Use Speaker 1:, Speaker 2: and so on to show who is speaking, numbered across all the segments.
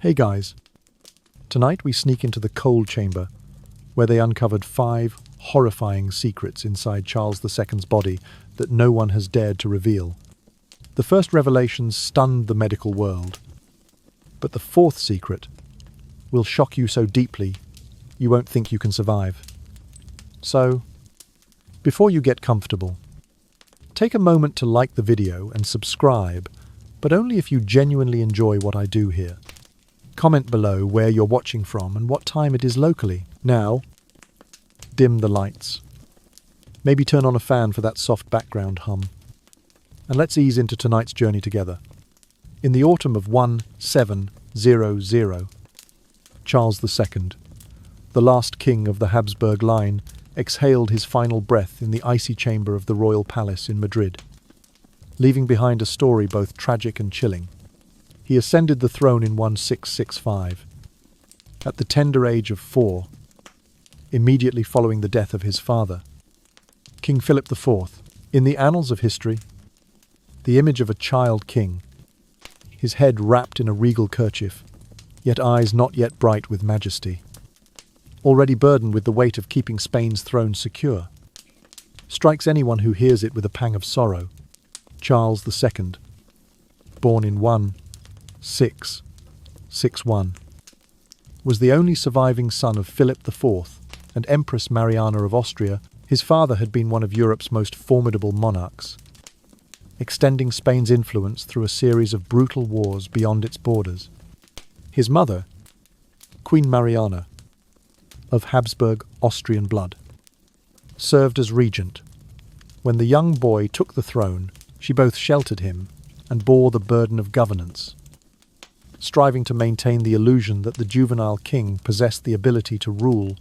Speaker 1: Hey guys, tonight we sneak into the cold chamber, where they uncovered 5 horrifying secrets inside Charles II's body that no one has dared to reveal. The first revelations stunned the medical world, but the 4th secret will shock you so deeply you won't think you can survive. So, before you get comfortable, take a moment to like the video and subscribe, but only if you genuinely enjoy what I do here. Comment below where you're watching from and what time it is locally. Now, dim the lights. Maybe turn on a fan for that soft background hum. And let's ease into tonight's journey together. In the autumn of 1700, Charles II, the last king of the Habsburg line, exhaled his final breath in the icy chamber of the royal palace in Madrid, leaving behind a story both tragic and chilling. He ascended the throne in 1665, at the tender age of 4, immediately following the death of his father, King Philip IV. In the annals of history, the image of a child king, his head wrapped in a regal kerchief, yet eyes not yet bright with majesty, already burdened with the weight of keeping Spain's throne secure, strikes anyone who hears it with a pang of sorrow. Charles II, born in 1661, was the only surviving son of Philip IV and Empress Mariana of Austria. His father had been one of Europe's most formidable monarchs, extending Spain's influence through a series of brutal wars beyond its borders. His mother, Queen Mariana, of Habsburg Austrian blood, served as regent. When the young boy took the throne, she both sheltered him and bore the burden of governance, striving to maintain the illusion that the juvenile king possessed the ability to rule.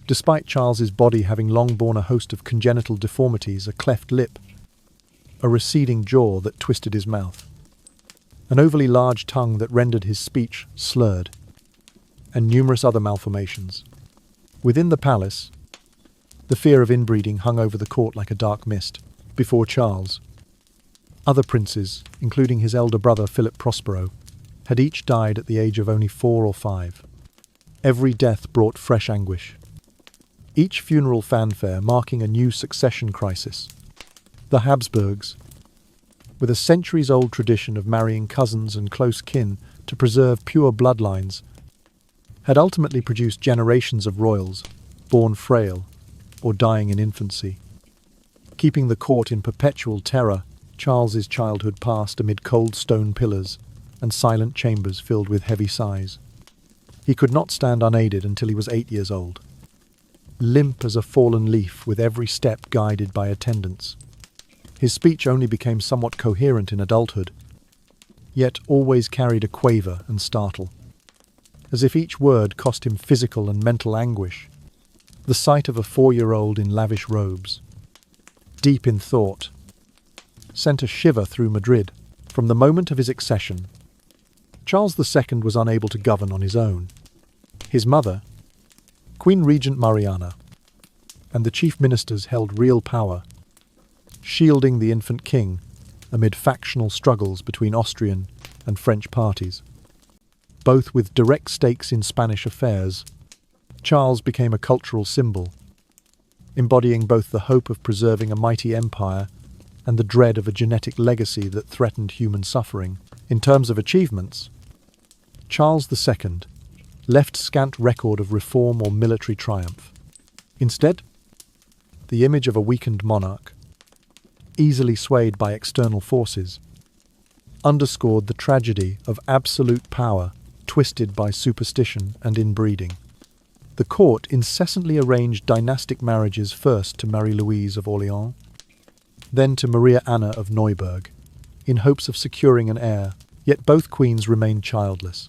Speaker 1: Despite Charles's body having long borne a host of congenital deformities, a cleft lip, a receding jaw that twisted his mouth, an overly large tongue that rendered his speech slurred, and numerous other malformations. Within the palace, the fear of inbreeding hung over the court like a dark mist. Before Charles, other princes, including his elder brother Philip Prospero, had each died at the age of only 4 or 5. Every death brought fresh anguish, each funeral fanfare marking a new succession crisis. The Habsburgs, with a centuries-old tradition of marrying cousins and close kin to preserve pure bloodlines, had ultimately produced generations of royals, born frail or dying in infancy. Keeping the court in perpetual terror, Charles's childhood passed amid cold stone pillars and silent chambers filled with heavy sighs. He could not stand unaided until he was 8 years old, limp as a fallen leaf with every step guided by attendants. His speech only became somewhat coherent in adulthood, yet always carried a quaver and startle, as if each word cost him physical and mental anguish. The sight of a 4-year-old in lavish robes, deep in thought, sent a shiver through Madrid. From the moment of his accession, Charles II was unable to govern on his own. His mother, Queen Regent Mariana, and the chief ministers held real power, shielding the infant king amid factional struggles between Austrian and French parties. Both with direct stakes in Spanish affairs, Charles became a cultural symbol, embodying both the hope of preserving a mighty empire and the dread of a genetic legacy that threatened human suffering. In terms of achievements, Charles II left scant record of reform or military triumph. Instead, the image of a weakened monarch, easily swayed by external forces, underscored the tragedy of absolute power twisted by superstition and inbreeding. The court incessantly arranged dynastic marriages, first to Marie-Louise of Orléans, then to Maria Anna of Neuburg, in hopes of securing an heir, yet both queens remained childless.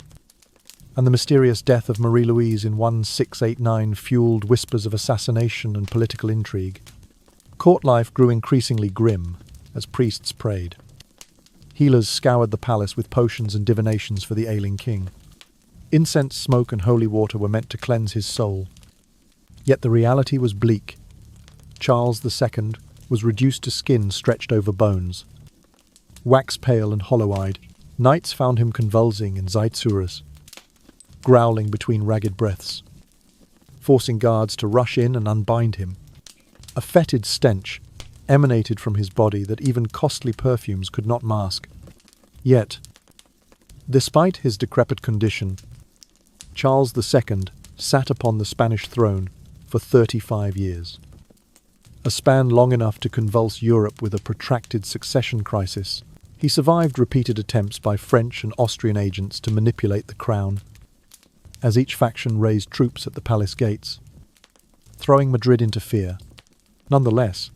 Speaker 1: And the mysterious death of Marie-Louise in 1689 fueled whispers of assassination and political intrigue. Court life grew increasingly grim as priests prayed. Healers scoured the palace with potions and divinations for the ailing king. Incense, smoke, and holy water were meant to cleanse his soul. Yet the reality was bleak. Charles II was reduced to skin stretched over bones, wax pale and hollow-eyed, Nights found him convulsing in Zeitsuras, growling between ragged breaths, forcing guards to rush in and unbind him. A fetid stench emanated from his body that even costly perfumes could not mask. Yet, despite his decrepit condition, Charles II sat upon the Spanish throne for 35 years. A span long enough to convulse Europe with a protracted succession crisis. He survived repeated attempts by French and Austrian agents to manipulate the crown, as each faction raised troops at the palace gates, throwing Madrid into fear. Nonetheless,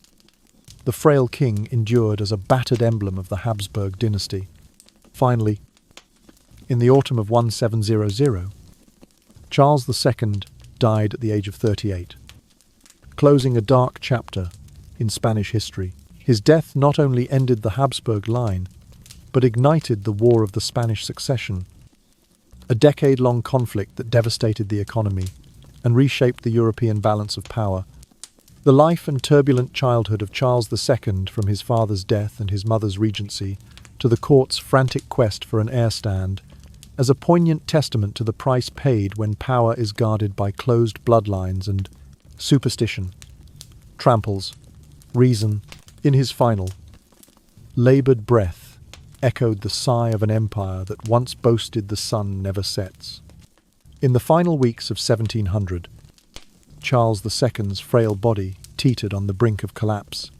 Speaker 1: the frail king endured as a battered emblem of the Habsburg dynasty. Finally, in the autumn of 1700, Charles II died at the age of 38, closing a dark chapter in Spanish history. His death not only ended the Habsburg line, but ignited the War of the Spanish Succession, a decade-long conflict that devastated the economy and reshaped the European balance of power. The life and turbulent childhood of Charles II, from his father's death and his mother's regency to the court's frantic quest for an heir, stand as a poignant testament to the price paid when power is guarded by closed bloodlines and superstition tramples reason. In his final, laboured breath echoed the sigh of an empire that once boasted the sun never sets. In the final weeks of 1700, Charles II's frail body teetered on the brink of collapse,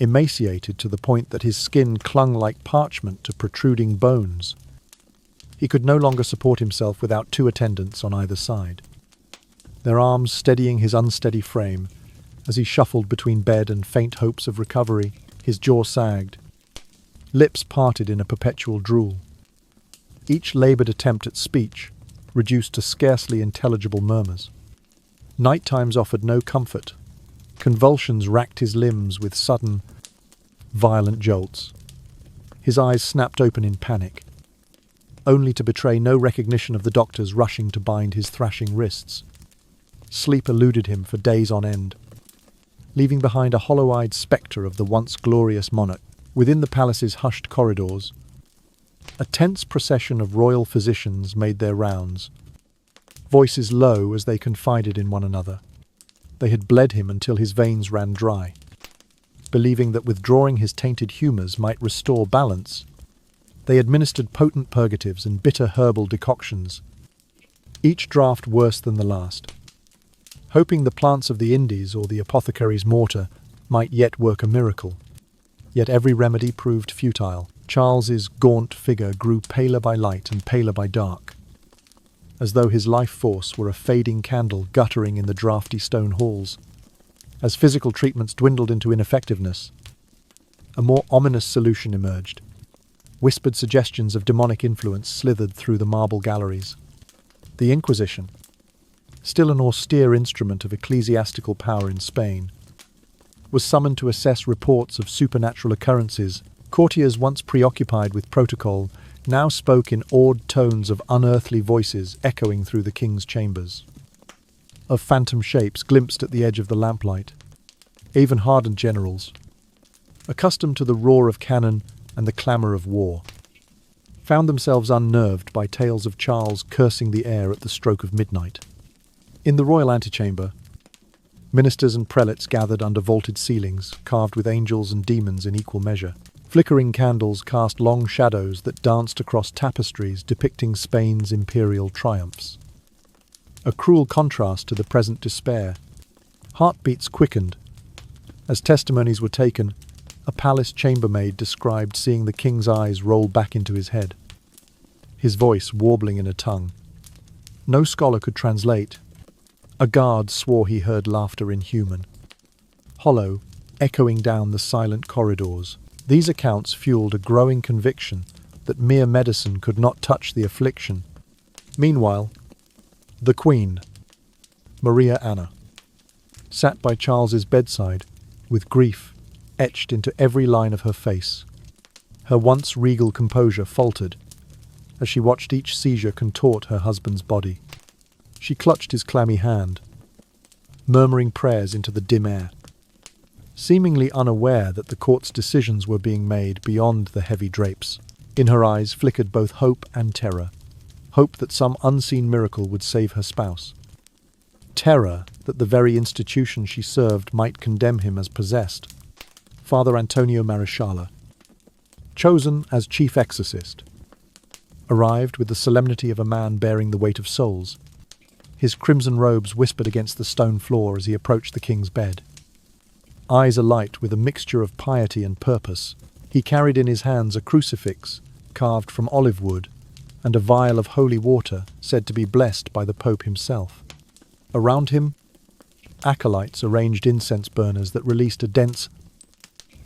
Speaker 1: emaciated to the point that his skin clung like parchment to protruding bones. He could no longer support himself without two attendants on either side, their arms steadying his unsteady frame. As he shuffled between bed and faint hopes of recovery, his jaw sagged, lips parted in a perpetual drool. Each laboured attempt at speech reduced to scarcely intelligible murmurs. Night times offered no comfort. Convulsions racked his limbs with sudden, violent jolts. His eyes snapped open in panic, only to betray no recognition of the doctors rushing to bind his thrashing wrists. Sleep eluded him for days on end, leaving behind a hollow-eyed spectre of the once glorious monarch. Within the palace's hushed corridors, a tense procession of royal physicians made their rounds, voices low as they confided in one another. They had bled him until his veins ran dry, believing that withdrawing his tainted humours might restore balance. They administered potent purgatives and bitter herbal decoctions, each draught worse than the last, hoping the plants of the Indies or the apothecary's mortar might yet work a miracle. Yet every remedy proved futile. Charles's gaunt figure grew paler by light and paler by dark, as though his life force were a fading candle guttering in the draughty stone halls. As physical treatments dwindled into ineffectiveness, a more ominous solution emerged. Whispered suggestions of demonic influence slithered through the marble galleries. The Inquisition, still an austere instrument of ecclesiastical power in Spain, was summoned to assess reports of supernatural occurrences. Courtiers once preoccupied with protocol now spoke in awed tones of unearthly voices echoing through the king's chambers, of phantom shapes glimpsed at the edge of the lamplight. Even hardened generals, accustomed to the roar of cannon and the clamour of war, found themselves unnerved by tales of Charles cursing the air at the stroke of midnight. In the royal antechamber, ministers and prelates gathered under vaulted ceilings, carved with angels and demons in equal measure. Flickering candles cast long shadows that danced across tapestries depicting Spain's imperial triumphs. A cruel contrast to the present despair. Heartbeats quickened. As testimonies were taken, a palace chambermaid described seeing the king's eyes roll back into his head, his voice warbling in a tongue no scholar could translate. A guard swore he heard laughter inhuman, hollow, echoing down the silent corridors. These accounts fueled a growing conviction that mere medicine could not touch the affliction. Meanwhile, the Queen, Maria Anna, sat by Charles's bedside, with grief etched into every line of her face. Her once regal composure faltered as she watched each seizure contort her husband's body. She clutched his clammy hand, murmuring prayers into the dim air, seemingly unaware that the court's decisions were being made beyond the heavy drapes. In her eyes flickered both hope and terror. Hope that some unseen miracle would save her spouse. Terror that the very institution she served might condemn him as possessed. Father Antonio Marisciallo, chosen as chief exorcist, arrived with the solemnity of a man bearing the weight of souls. His crimson robes whispered against the stone floor as he approached the king's bed. Eyes alight with a mixture of piety and purpose, he carried in his hands a crucifix carved from olive wood and a vial of holy water said to be blessed by the Pope himself. Around him, acolytes arranged incense burners that released a dense,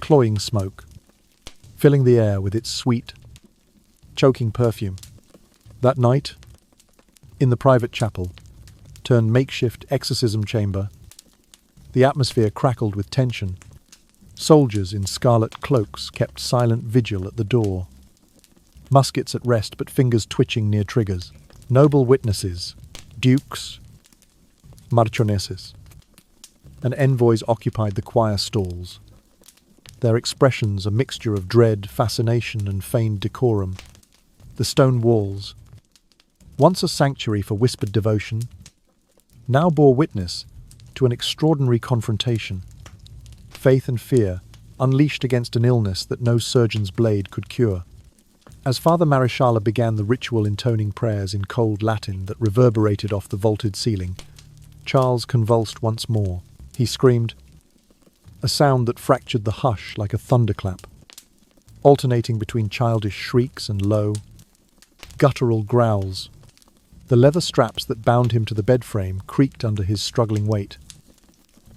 Speaker 1: cloying smoke, filling the air with its sweet, choking perfume. That night, in the private chapel, turned makeshift exorcism chamber, the atmosphere crackled with tension. Soldiers in scarlet cloaks kept silent vigil at the door, muskets at rest but fingers twitching near triggers. Noble witnesses, dukes, marchionesses, and envoys occupied the choir stalls, their expressions a mixture of dread, fascination, and feigned decorum. The stone walls, once a sanctuary for whispered devotion, now bore witness to an extraordinary confrontation. Faith and fear, unleashed against an illness that no surgeon's blade could cure. As Father Marisciallo began the ritual intoning prayers in cold Latin that reverberated off the vaulted ceiling, Charles convulsed once more. He screamed, a sound that fractured the hush like a thunderclap, alternating between childish shrieks and low, guttural growls. The leather straps that bound him to the bed frame creaked under his struggling weight,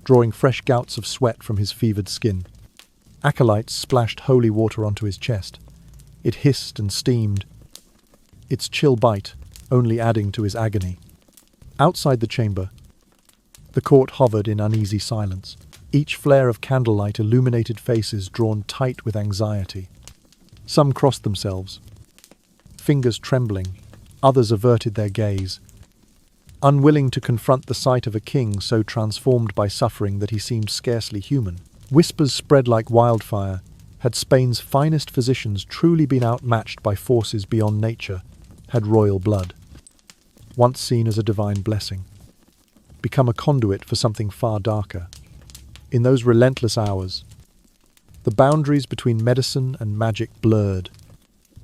Speaker 1: drawing fresh gouts of sweat from his fevered skin. Acolytes splashed holy water onto his chest. It hissed and steamed, its chill bite only adding to his agony. Outside the chamber, the court hovered in uneasy silence. Each flare of candlelight illuminated faces drawn tight with anxiety. Some crossed themselves, fingers trembling. Others averted their gaze, unwilling to confront the sight of a king so transformed by suffering that he seemed scarcely human. Whispers spread like wildfire. Had Spain's finest physicians truly been outmatched by forces beyond nature, had royal blood, once seen as a divine blessing, become a conduit for something far darker? In those relentless hours, the boundaries between medicine and magic blurred.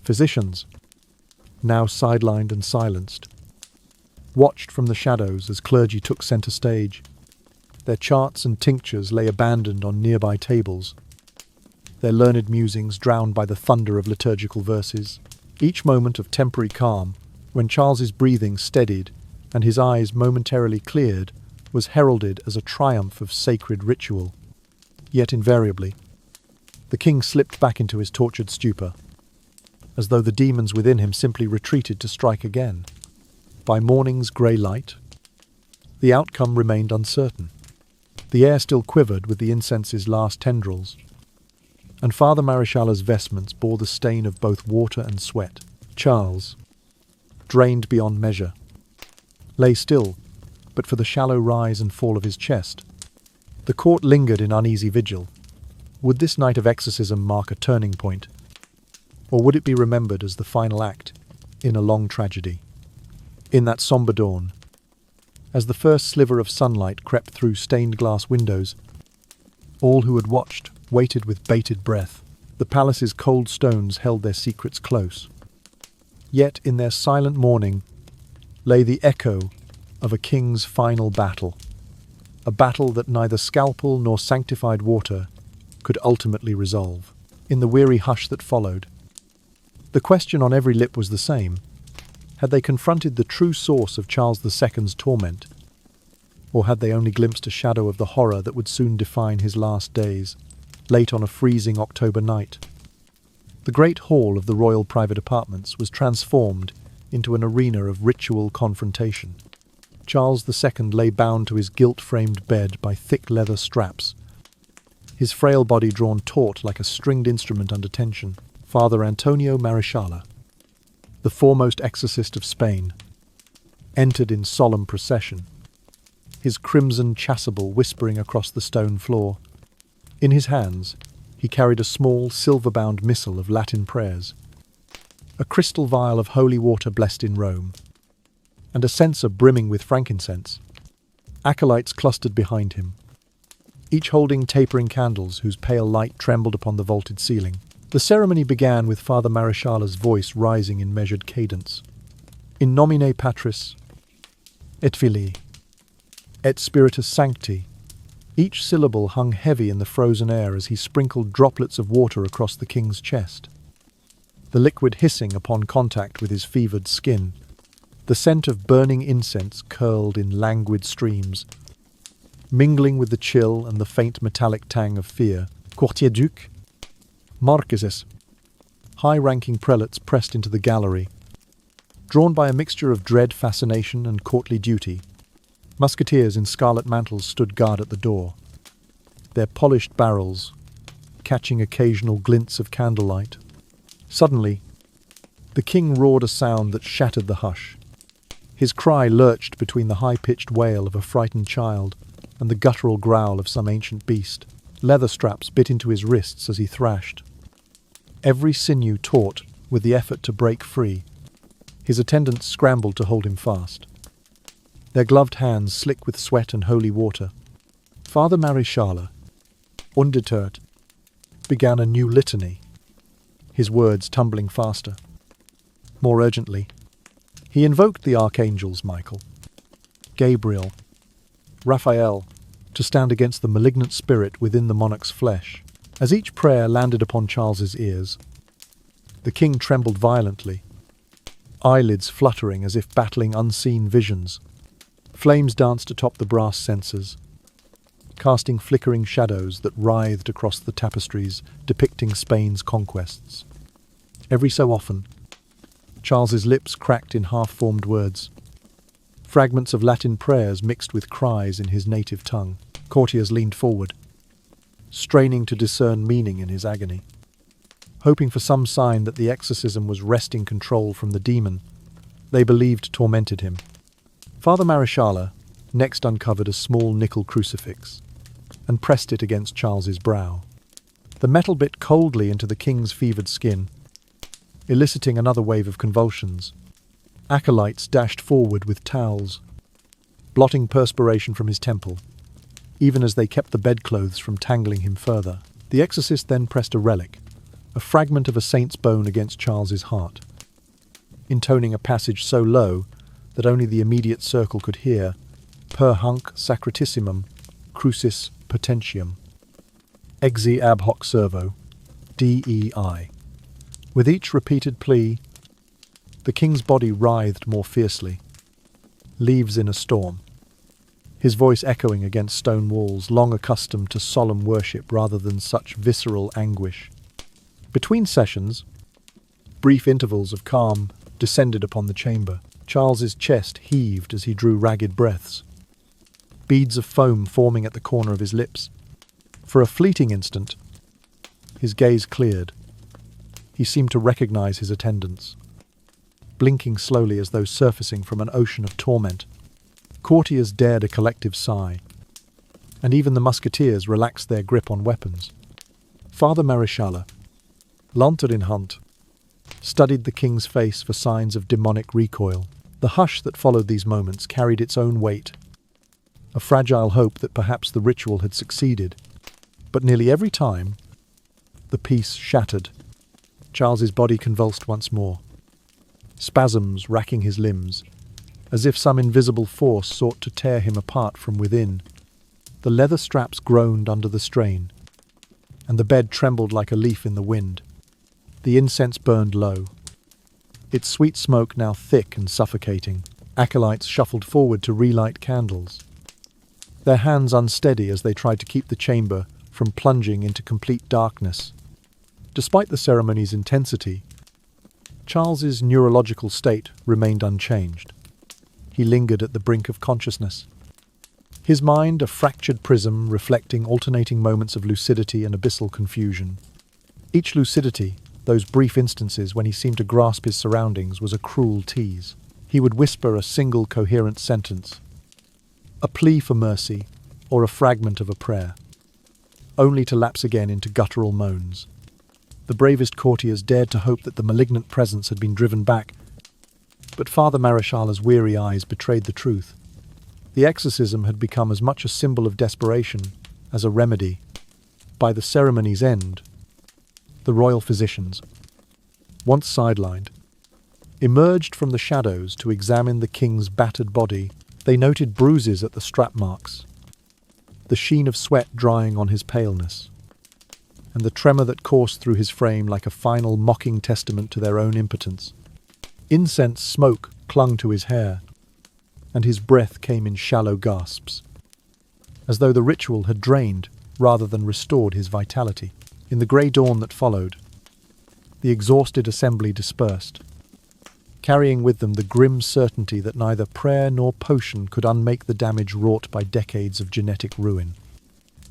Speaker 1: Physicians, now sidelined and silenced, watched from the shadows as clergy took center stage. Their charts and tinctures lay abandoned on nearby tables, their learned musings drowned by the thunder of liturgical verses. Each moment of temporary calm, when Charles's breathing steadied and his eyes momentarily cleared, was heralded as a triumph of sacred ritual. Yet invariably, the king slipped back into his tortured stupor, as though the demons within him simply retreated to strike again. By morning's grey light, the outcome remained uncertain. The air still quivered with the incense's last tendrils, and Father Marisciallo's vestments bore the stain of both water and sweat. Charles, drained beyond measure, lay still, but for the shallow rise and fall of his chest. The court lingered in uneasy vigil. Would this night of exorcism mark a turning point? Or would it be remembered as the final act in a long tragedy? In that sombre dawn, as the first sliver of sunlight crept through stained glass windows, all who had watched waited with bated breath. The palace's cold stones held their secrets close. Yet in their silent mourning lay the echo of a king's final battle, a battle that neither scalpel nor sanctified water could ultimately resolve. In the weary hush that followed, the question on every lip was the same. Had they confronted the true source of Charles II's torment? Or had they only glimpsed a shadow of the horror that would soon define his last days, late on a freezing October night? The great hall of the royal private apartments was transformed into an arena of ritual confrontation. Charles II lay bound to his gilt-framed bed by thick leather straps, his frail body drawn taut like a stringed instrument under tension. Father Antonio Marisciallo, the foremost exorcist of Spain, entered in solemn procession, his crimson chasuble whispering across the stone floor. In his hands, he carried a small, silver-bound missal of Latin prayers, a crystal vial of holy water blessed in Rome, and a censer brimming with frankincense. Acolytes clustered behind him, each holding tapering candles whose pale light trembled upon the vaulted ceiling. The ceremony began with Father Marisciala's voice rising in measured cadence. In nomine Patris, et Filii, et Spiritus Sancti. Each syllable hung heavy in the frozen air as he sprinkled droplets of water across the king's chest, the liquid hissing upon contact with his fevered skin. The scent of burning incense curled in languid streams, mingling with the chill and the faint metallic tang of fear. Courtiers-ducs, marquises, high-ranking prelates pressed into the gallery, drawn by a mixture of dread fascination and courtly duty. Musketeers in scarlet mantles stood guard at the door, their polished barrels catching occasional glints of candlelight. Suddenly, the king roared a sound that shattered the hush. His cry lurched between the high-pitched wail of a frightened child and the guttural growl of some ancient beast. Leather straps bit into his wrists as he thrashed, every sinew taut with the effort to break free. His attendants scrambled to hold him fast, their gloved hands slick with sweat and holy water. Father Marisciala, undeterred, began a new litany, his words tumbling faster. More urgently, he invoked the archangels Michael, Gabriel, Raphael, to stand against the malignant spirit within the monarch's flesh. As each prayer landed upon Charles's ears, the king trembled violently, eyelids fluttering as if battling unseen visions. Flames danced atop the brass censers, casting flickering shadows that writhed across the tapestries depicting Spain's conquests. Every so often, Charles's lips cracked in half-formed words, fragments of Latin prayers mixed with cries in his native tongue. Courtiers leaned forward, straining to discern meaning in his agony, hoping for some sign that the exorcism was wresting control from the demon they believed tormented him. Father Marisciala next uncovered a small nickel crucifix and pressed it against Charles's brow. The metal bit coldly into the king's fevered skin, eliciting another wave of convulsions. Acolytes dashed forward with towels, blotting perspiration from his temple, even as they kept the bedclothes from tangling him further. The exorcist then pressed a relic, a fragment of a saint's bone, against Charles's heart, intoning a passage so low that only the immediate circle could hear: per hunc sacratissimum crucis potentium, exi ab hoc servo, DEI. With each repeated plea, the king's body writhed more fiercely. Leaves in a storm, his voice echoing against stone walls long accustomed to solemn worship rather than such visceral anguish. Between sessions, brief intervals of calm descended upon the chamber. Charles's chest heaved as he drew ragged breaths, beads of foam forming at the corner of his lips. For a fleeting instant, his gaze cleared. He seemed to recognize his attendants, blinking slowly as though surfacing from an ocean of torment. Courtiers dared a collective sigh, and even the musketeers relaxed their grip on weapons. Father Marisciala, lantern in hand, studied the king's face for signs of demonic recoil. The hush that followed these moments carried its own weight, a fragile hope that perhaps the ritual had succeeded. But nearly every time, the peace shattered. Charles's body convulsed once more, spasms racking his limbs, as if some invisible force sought to tear him apart from within. The leather straps groaned under the strain, and the bed trembled like a leaf in the wind. The incense burned low, its sweet smoke now thick and suffocating. Acolytes shuffled forward to relight candles, their hands unsteady as they tried to keep the chamber from plunging into complete darkness. Despite the ceremony's intensity, Charles's neurological state remained unchanged. He lingered at the brink of consciousness, his mind a fractured prism reflecting alternating moments of lucidity and abyssal confusion. Each lucidity, those brief instances when he seemed to grasp his surroundings, was a cruel tease. He would whisper a single coherent sentence, a plea for mercy, or a fragment of a prayer, only to lapse again into guttural moans. The bravest courtiers dared to hope that the malignant presence had been driven back, but Father Maréchal's weary eyes betrayed the truth. The exorcism had become as much a symbol of desperation as a remedy. By the ceremony's end, the royal physicians, once sidelined, emerged from the shadows to examine the king's battered body. They noted bruises at the strap marks, the sheen of sweat drying on his paleness, and the tremor that coursed through his frame like a final mocking testament to their own impotence. Incense smoke clung to his hair, and his breath came in shallow gasps, as though the ritual had drained rather than restored his vitality. In the grey dawn that followed, the exhausted assembly dispersed, carrying with them the grim certainty that neither prayer nor potion could unmake the damage wrought by decades of genetic ruin.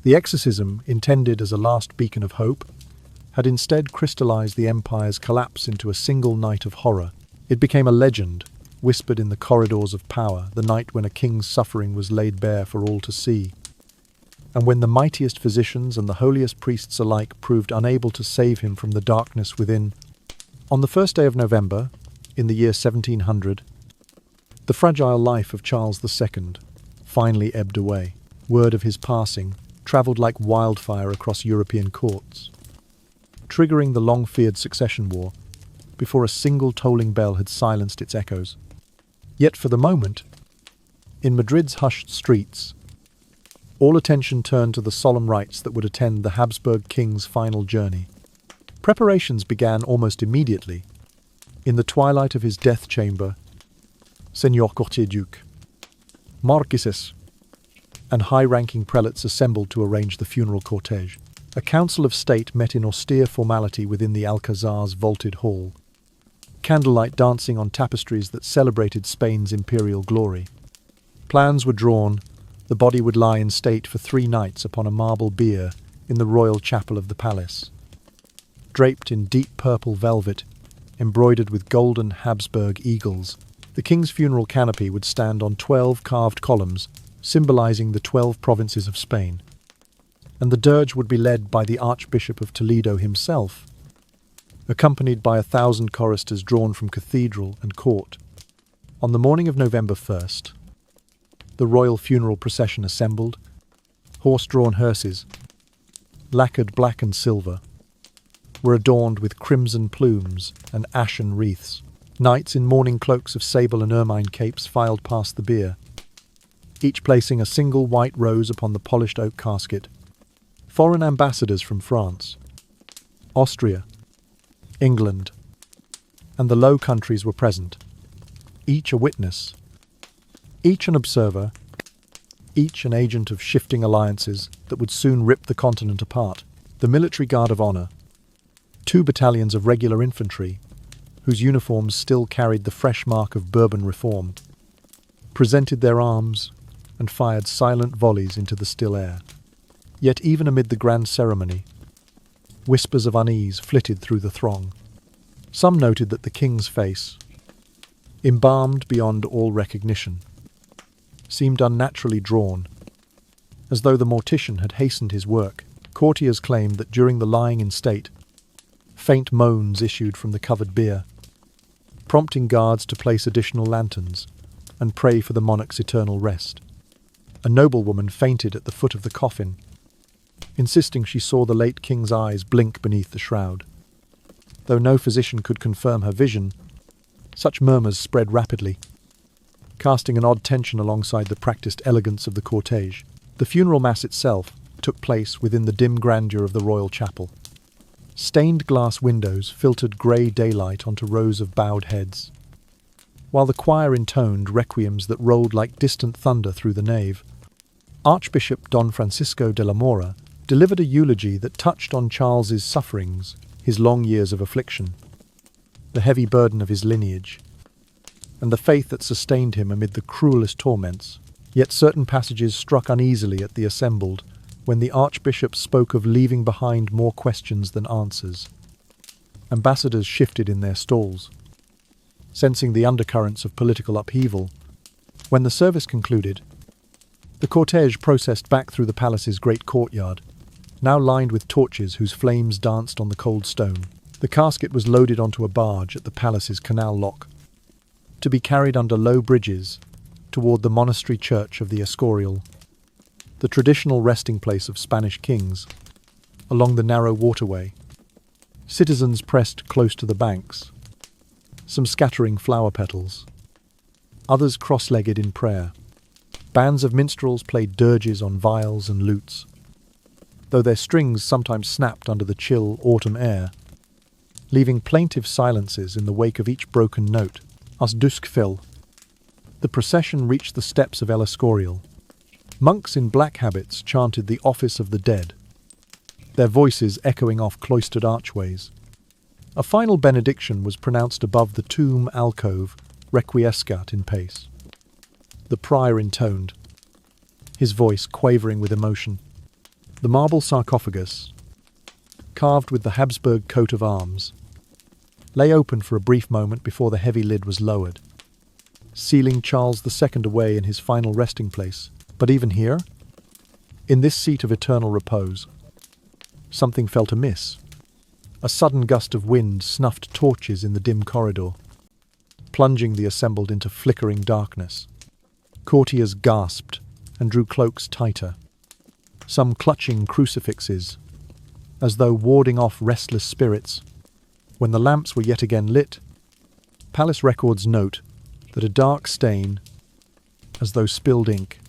Speaker 1: The exorcism, intended as a last beacon of hope, had instead crystallized the empire's collapse into a single night of horror. It became a legend, whispered in the corridors of power, the night when a king's suffering was laid bare for all to see, and when the mightiest physicians and the holiest priests alike proved unable to save him from the darkness within. On the first day of November, in the year 1700, the fragile life of Charles II finally ebbed away. Word of his passing travelled like wildfire across European courts, triggering the long-feared succession war before a single tolling bell had silenced its echoes. Yet for the moment, in Madrid's hushed streets, all attention turned to the solemn rites that would attend the Habsburg king's final journey. Preparations began almost immediately. In the twilight of his death chamber, Señor Courtier-Duc, marquises, and high-ranking prelates assembled to arrange the funeral cortege. A council of state met in austere formality within the Alcazar's vaulted hall, candlelight dancing on tapestries that celebrated Spain's imperial glory. Plans were drawn. The body would lie in state for 3 nights upon a marble bier in the royal chapel of the palace. Draped in deep purple velvet, embroidered with golden Habsburg eagles, the king's funeral canopy would stand on 12 carved columns, symbolizing the 12 provinces of Spain. And the dirge would be led by the Archbishop of Toledo himself, accompanied by 1,000 choristers drawn from cathedral and court. On the morning of November 1st, the royal funeral procession assembled. Horse-drawn hearses, lacquered black and silver, were adorned with crimson plumes and ashen wreaths. Knights in mourning cloaks of sable and ermine capes filed past the bier, each placing a single white rose upon the polished oak casket. Foreign ambassadors from France, Austria, England, and the Low Countries were present, each a witness, each an observer, each an agent of shifting alliances that would soon rip the continent apart. The military guard of honor, 2 battalions of regular infantry, whose uniforms still carried the fresh mark of Bourbon reform, presented their arms and fired silent volleys into the still air. Yet even amid the grand ceremony, whispers of unease flitted through the throng. Some noted that the king's face, embalmed beyond all recognition, seemed unnaturally drawn, as though the mortician had hastened his work. Courtiers claimed that during the lying in state, faint moans issued from the covered bier, prompting guards to place additional lanterns and pray for the monarch's eternal rest. A noblewoman fainted at the foot of the coffin, insisting she saw the late king's eyes blink beneath the shroud. Though no physician could confirm her vision, such murmurs spread rapidly, casting an odd tension alongside the practiced elegance of the cortege. The funeral mass itself took place within the dim grandeur of the royal chapel. Stained glass windows filtered grey daylight onto rows of bowed heads, while the choir intoned requiems that rolled like distant thunder through the nave. Archbishop Don Francisco de la Mora delivered a eulogy that touched on Charles's sufferings, his long years of affliction, the heavy burden of his lineage, and the faith that sustained him amid the cruelest torments. Yet certain passages struck uneasily at the assembled when the archbishop spoke of leaving behind more questions than answers. Ambassadors shifted in their stalls, sensing the undercurrents of political upheaval. When the service concluded, the cortege processed back through the palace's great courtyard, now lined with torches whose flames danced on the cold stone. The casket was loaded onto a barge at the palace's canal lock, to be carried under low bridges toward the monastery church of the Escorial, the traditional resting place of Spanish kings, along the narrow waterway. Citizens pressed close to the banks, some scattering flower petals, others cross-legged in prayer. Bands of minstrels played dirges on viols and lutes, though their strings sometimes snapped under the chill autumn air, leaving plaintive silences in the wake of each broken note. As dusk fell, the procession reached the steps of El Escorial. Monks in black habits chanted the office of the dead, their voices echoing off cloistered archways. A final benediction was pronounced above the tomb alcove, requiescat in pace. The prior intoned, his voice quavering with emotion. The marble sarcophagus, carved with the Habsburg coat of arms, lay open for a brief moment before the heavy lid was lowered, sealing Charles II away in his final resting place. But even here, in this seat of eternal repose, something felt amiss. A sudden gust of wind snuffed torches in the dim corridor, plunging the assembled into flickering darkness. Courtiers gasped and drew cloaks tighter, some clutching crucifixes, as though warding off restless spirits. When the lamps were yet again lit, palace records note that a dark stain, as though spilled ink,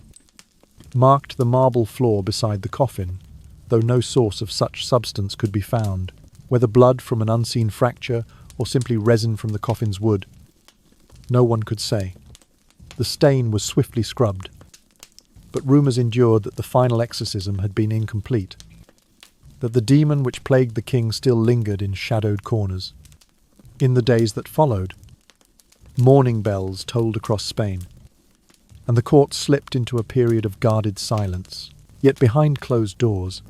Speaker 1: marked the marble floor beside the coffin, though no source of such substance could be found, whether blood from an unseen fracture or simply resin from the coffin's wood. No one could say. The stain was swiftly scrubbed, but rumours endured that the final exorcism had been incomplete, that the demon which plagued the king still lingered in shadowed corners. In the days that followed, mourning bells tolled across Spain, and the court slipped into a period of guarded silence. Yet behind closed doors,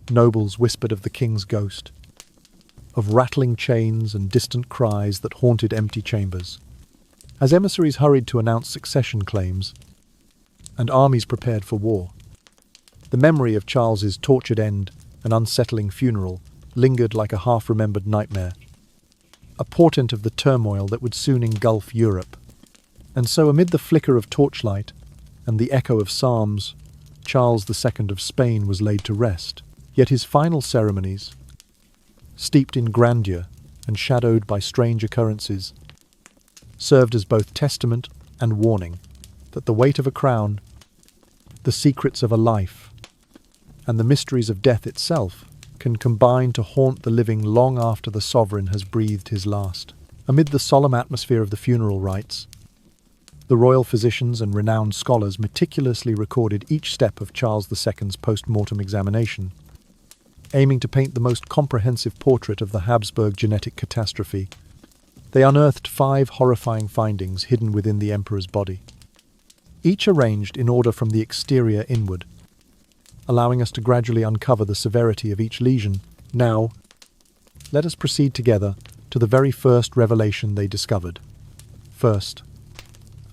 Speaker 1: nobles whispered of the king's ghost, of rattling chains and distant cries that haunted empty chambers. As emissaries hurried to announce succession claims, and armies prepared for war, the memory of Charles's tortured end and unsettling funeral lingered like a half-remembered nightmare, a portent of the turmoil that would soon engulf Europe. And so, amid the flicker of torchlight and the echo of psalms, Charles II of Spain was laid to rest. Yet his final ceremonies, steeped in grandeur and shadowed by strange occurrences, served as both testament and warning that the weight of a crown, the secrets of a life, and the mysteries of death itself can combine to haunt the living long after the sovereign has breathed his last. Amid the solemn atmosphere of the funeral rites, the royal physicians and renowned scholars meticulously recorded each step of Charles II's post-mortem examination, aiming to paint the most comprehensive portrait of the Habsburg genetic catastrophe. They unearthed 5 horrifying findings hidden within the emperor's body, each arranged in order from the exterior inward, allowing us to gradually uncover the severity of each lesion. Now, let us proceed together to the very first revelation they discovered. First,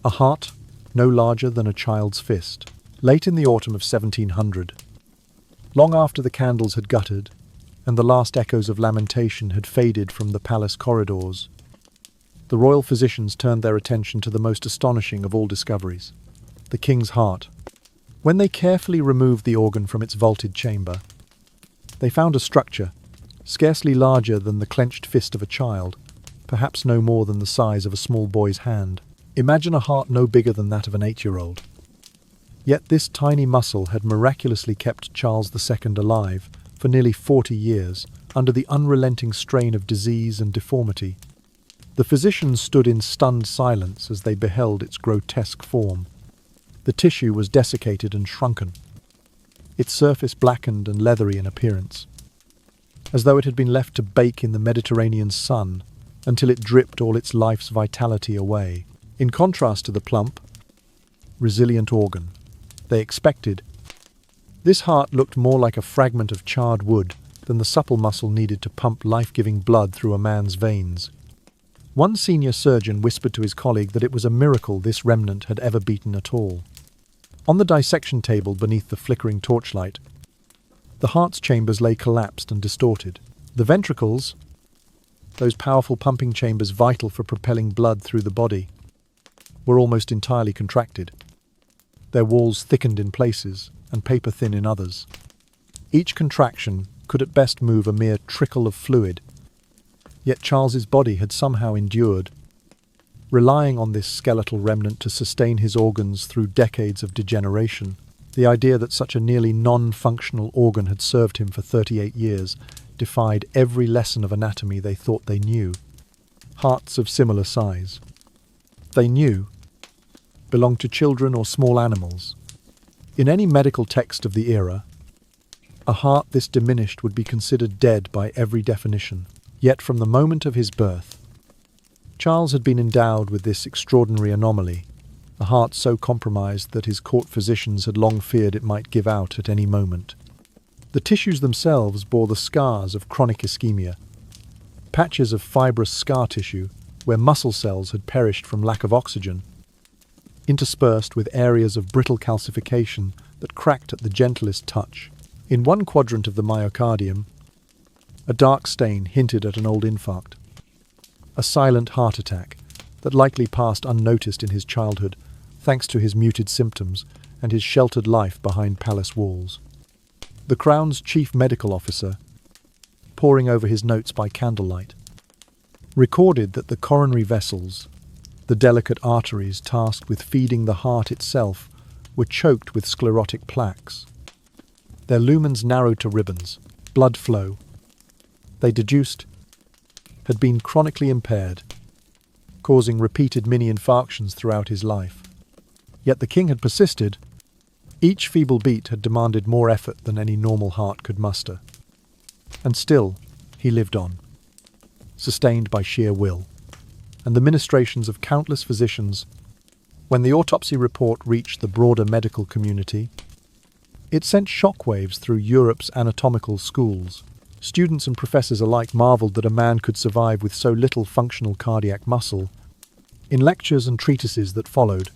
Speaker 1: a heart no larger than a child's fist. Late in the autumn of 1700, long after the candles had guttered and the last echoes of lamentation had faded from the palace corridors, the royal physicians turned their attention to the most astonishing of all discoveries, the king's heart. When they carefully removed the organ from its vaulted chamber, they found a structure scarcely larger than the clenched fist of a child, perhaps no more than the size of a small boy's hand. Imagine a heart no bigger than that of an 8-year-old. Yet this tiny muscle had miraculously kept Charles II alive for nearly 40 years under the unrelenting strain of disease and deformity. The physicians stood in stunned silence as they beheld its grotesque form. The tissue was desiccated and shrunken, its surface blackened and leathery in appearance, as though it had been left to bake in the Mediterranean sun until it dripped all its life's vitality away. In contrast to the plump, resilient organ they expected, this heart looked more like a fragment of charred wood than the supple muscle needed to pump life-giving blood through a man's veins. One senior surgeon whispered to his colleague that it was a miracle this remnant had ever beaten at all. On the dissection table beneath the flickering torchlight, The heart's chambers lay collapsed and distorted. The ventricles, those powerful pumping chambers vital for propelling blood through the body, were almost entirely contracted, their walls thickened in places and paper-thin in others. Each contraction could at best move a mere trickle of fluid, yet Charles's body had somehow endured, relying on this skeletal remnant to sustain his organs through decades of degeneration. The idea that such a nearly non-functional organ had served him for 38 years defied every lesson of anatomy they thought they knew. Hearts of similar size, they knew, belonged to children or small animals. In any medical text of the era, a heart this diminished would be considered dead by every definition. Yet from the moment of his birth, Charles had been endowed with this extraordinary anomaly, a heart so compromised that his court physicians had long feared it might give out at any moment. The tissues themselves bore the scars of chronic ischemia, patches of fibrous scar tissue where muscle cells had perished from lack of oxygen, interspersed with areas of brittle calcification that cracked at the gentlest touch. In one quadrant of the myocardium, a dark stain hinted at an old infarct, a silent heart attack that likely passed unnoticed in his childhood thanks to his muted symptoms and his sheltered life behind palace walls. The Crown's chief medical officer, poring over his notes by candlelight, recorded that the coronary vessels, the delicate arteries tasked with feeding the heart itself, were choked with sclerotic plaques. Their lumens narrowed to ribbons, blood flow, they deduced, had been chronically impaired, causing repeated mini-infarctions throughout his life. Yet the king had persisted. Each feeble beat had demanded more effort than any normal heart could muster. And still, he lived on, sustained by sheer will, and the ministrations of countless physicians. When the autopsy report reached the broader medical community, it sent shockwaves through Europe's anatomical schools. Students and professors alike marveled that a man could survive with so little functional cardiac muscle. In lectures and treatises that followed,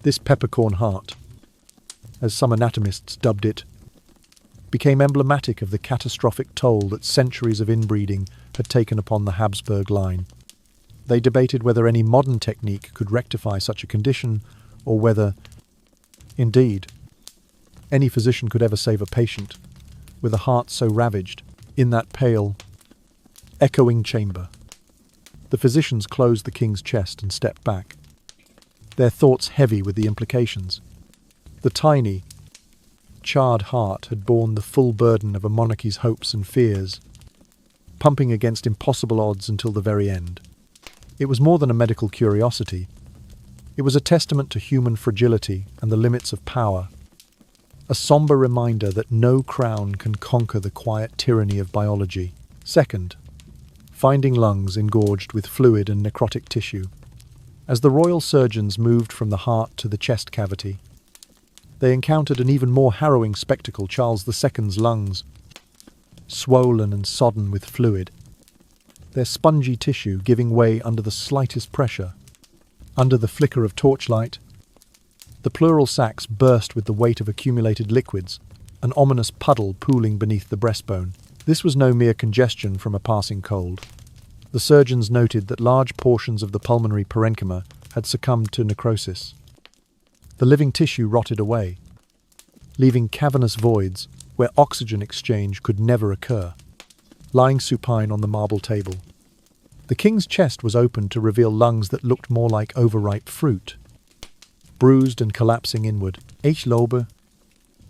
Speaker 1: this peppercorn heart, as some anatomists dubbed it, became emblematic of the catastrophic toll that centuries of inbreeding had taken upon the Habsburg line. They debated whether any modern technique could rectify such a condition, or whether, indeed, any physician could ever save a patient with a heart so ravaged. In that pale, echoing chamber, the physicians closed the king's chest and stepped back, their thoughts heavy with the implications. The tiny, charred heart had borne the full burden of a monarchy's hopes and fears, pumping against impossible odds until the very end. It was more than a medical curiosity. It was a testament to human fragility and the limits of power, a somber reminder that no crown can conquer the quiet tyranny of biology. Second, finding lungs engorged with fluid and necrotic tissue. As the royal surgeons moved from the heart to the chest cavity, they encountered an even more harrowing spectacle: Charles II's lungs, swollen and sodden with fluid, their spongy tissue giving way under the slightest pressure. Under the flicker of torchlight, the pleural sacs burst with the weight of accumulated liquids, an ominous puddle pooling beneath the breastbone. This was no mere congestion from a passing cold. The surgeons noted that large portions of the pulmonary parenchyma had succumbed to necrosis. The living tissue rotted away, leaving cavernous voids where oxygen exchange could never occur. Lying supine on the marble table, the king's chest was opened to reveal lungs that looked more like overripe fruit, bruised and collapsing inward. H. lobe,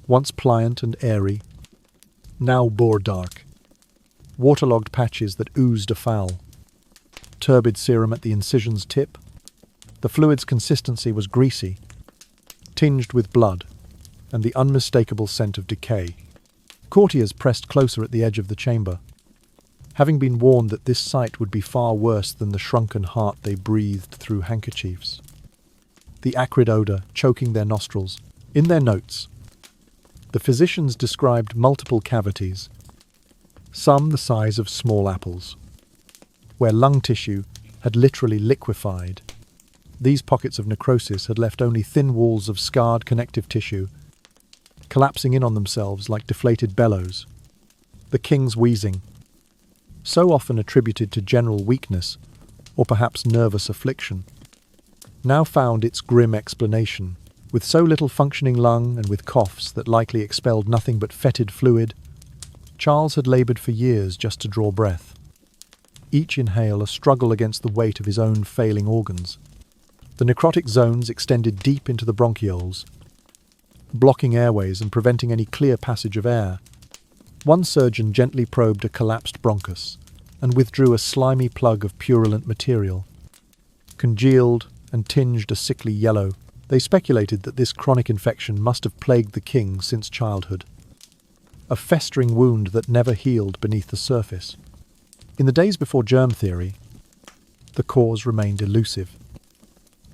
Speaker 1: once pliant and airy, now bore dark, waterlogged patches that oozed afoul, turbid serum at the incision's tip. The fluid's consistency was greasy, tinged with blood, and the unmistakable scent of decay. Courtiers pressed closer at the edge of the chamber, having been warned that this sight would be far worse than the shrunken heart they breathed through handkerchiefs, the acrid odour choking their nostrils. In their notes, the physicians described multiple cavities, some the size of small apples, where lung tissue had literally liquefied. These pockets of necrosis had left only thin walls of scarred connective tissue, collapsing in on themselves like deflated bellows. The king's wheezing, so often attributed to general weakness or perhaps nervous affliction, now found its grim explanation. With so little functioning lung and with coughs that likely expelled nothing but fetid fluid, Charles had laboured for years just to draw breath. Each inhale a struggle against the weight of his own failing organs. The necrotic zones extended deep into the bronchioles, blocking airways and preventing any clear passage of air. One surgeon gently probed a collapsed bronchus and withdrew a slimy plug of purulent material. Congealed and tinged a sickly yellow, they speculated that this chronic infection must have plagued the king since childhood. A festering wound that never healed beneath the surface. In the days before germ theory, the cause remained elusive,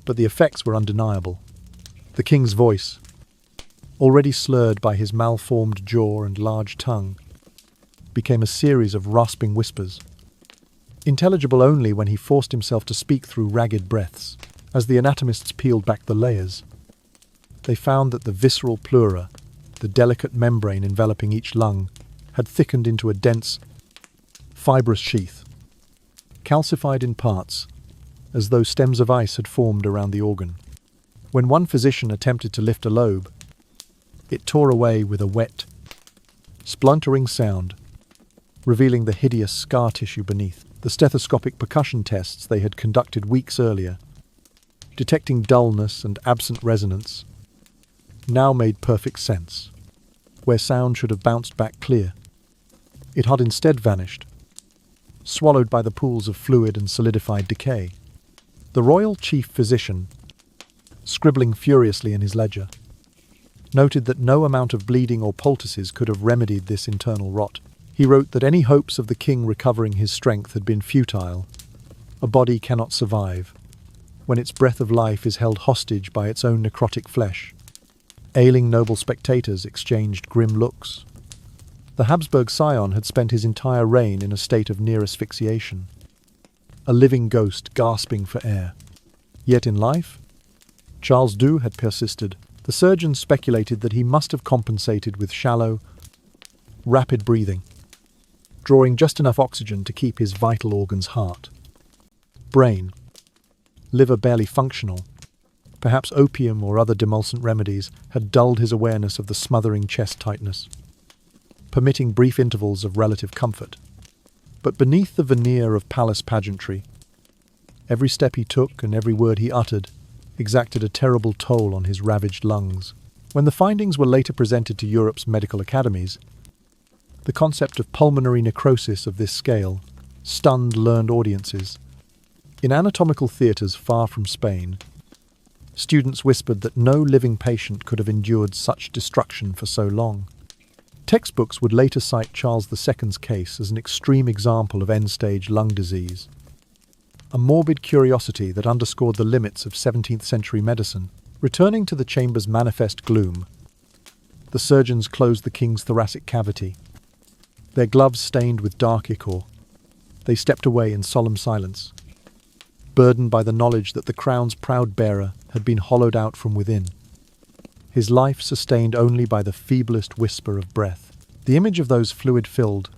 Speaker 1: but the effects were undeniable. The king's voice, already slurred by his malformed jaw and large tongue, became a series of rasping whispers, intelligible only when he forced himself to speak through ragged breaths. As the anatomists peeled back the layers, they found that the visceral pleura, the delicate membrane enveloping each lung, had thickened into a dense, fibrous sheath, calcified in parts, as though stems of ice had formed around the organ. When one physician attempted to lift a lobe, it tore away with a wet, splintering sound, revealing the hideous scar tissue beneath. The stethoscopic percussion tests they had conducted weeks earlier, detecting dullness and absent resonance, now made perfect sense. Where sound should have bounced back clear, it had instead vanished, swallowed by the pools of fluid and solidified decay. The royal chief physician, scribbling furiously in his ledger, noted that no amount of bleeding or poultices could have remedied this internal rot. He wrote that any hopes of the king recovering his strength had been futile. A body cannot survive when its breath of life is held hostage by its own necrotic flesh. Ailing noble spectators exchanged grim looks. The Habsburg scion had spent his entire reign in a state of near asphyxiation, a living ghost gasping for air. Yet in life, Charles II had persisted. The surgeons speculated that he must have compensated with shallow, rapid breathing, drawing just enough oxygen to keep his vital organs heart, brain, liver barely functional. Perhaps opium or other demulcent remedies had dulled his awareness of the smothering chest tightness, permitting brief intervals of relative comfort. But beneath the veneer of palace pageantry, every step he took and every word he uttered exacted a terrible toll on his ravaged lungs. When the findings were later presented to Europe's medical academies, the concept of pulmonary necrosis of this scale stunned learned audiences. In anatomical theatres far from Spain, students whispered that no living patient could have endured such destruction for so long. Textbooks would later cite Charles II's case as an extreme example of end-stage lung disease, a morbid curiosity that underscored the limits of 17th century medicine. Returning to the chamber's manifest gloom, the surgeons closed the king's thoracic cavity. Their gloves stained with dark ichor, they stepped away in solemn silence, burdened by the knowledge that the crown's proud bearer had been hollowed out from within, his life sustained only by the feeblest whisper of breath. The image of those fluid-filled,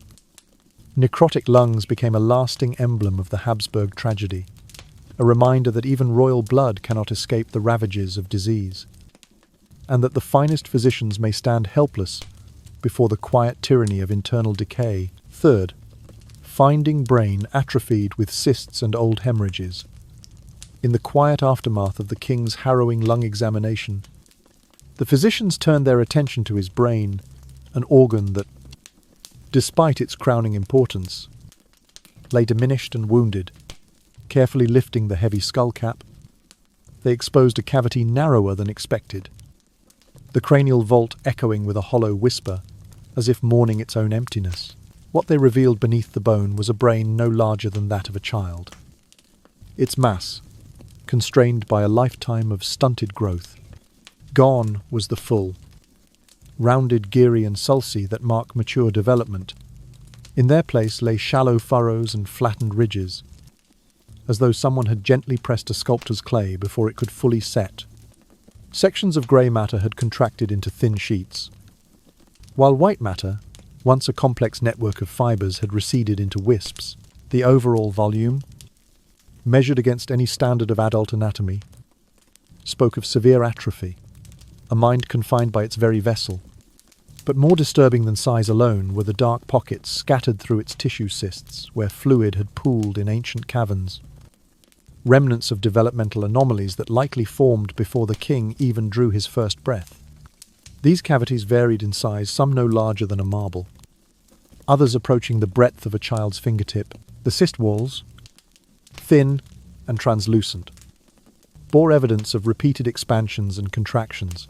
Speaker 1: necrotic lungs became a lasting emblem of the Habsburg tragedy, a reminder that even royal blood cannot escape the ravages of disease, and that the finest physicians may stand helpless before the quiet tyranny of internal decay. Third, finding brain atrophied with cysts and old hemorrhages. In the quiet aftermath of the king's harrowing lung examination, the physicians turned their attention to his brain, an organ that, despite its crowning importance, lay diminished and wounded. Carefully lifting the heavy skull cap, they exposed a cavity narrower than expected, the cranial vault echoing with a hollow whisper, as if mourning its own emptiness. What they revealed beneath the bone was a brain no larger than that of a child. Its mass, constrained by a lifetime of stunted growth. Gone was the full, rounded gyri and sulci that mark mature development. In their place lay shallow furrows and flattened ridges, as though someone had gently pressed a sculptor's clay before it could fully set. Sections of grey matter had contracted into thin sheets, While white matter, once a complex network of fibers, had receded into wisps, the overall volume, measured against any standard of adult anatomy, spoke of severe atrophy, a mind confined by its very vessel. But more disturbing than size alone were the dark pockets scattered through its tissue cysts, where fluid had pooled in ancient caverns, remnants of developmental anomalies that likely formed before the king even drew his first breath. These cavities varied in size, some no larger than a marble, others approaching the breadth of a child's fingertip. The cyst walls, thin and translucent, bore evidence of repeated expansions and contractions,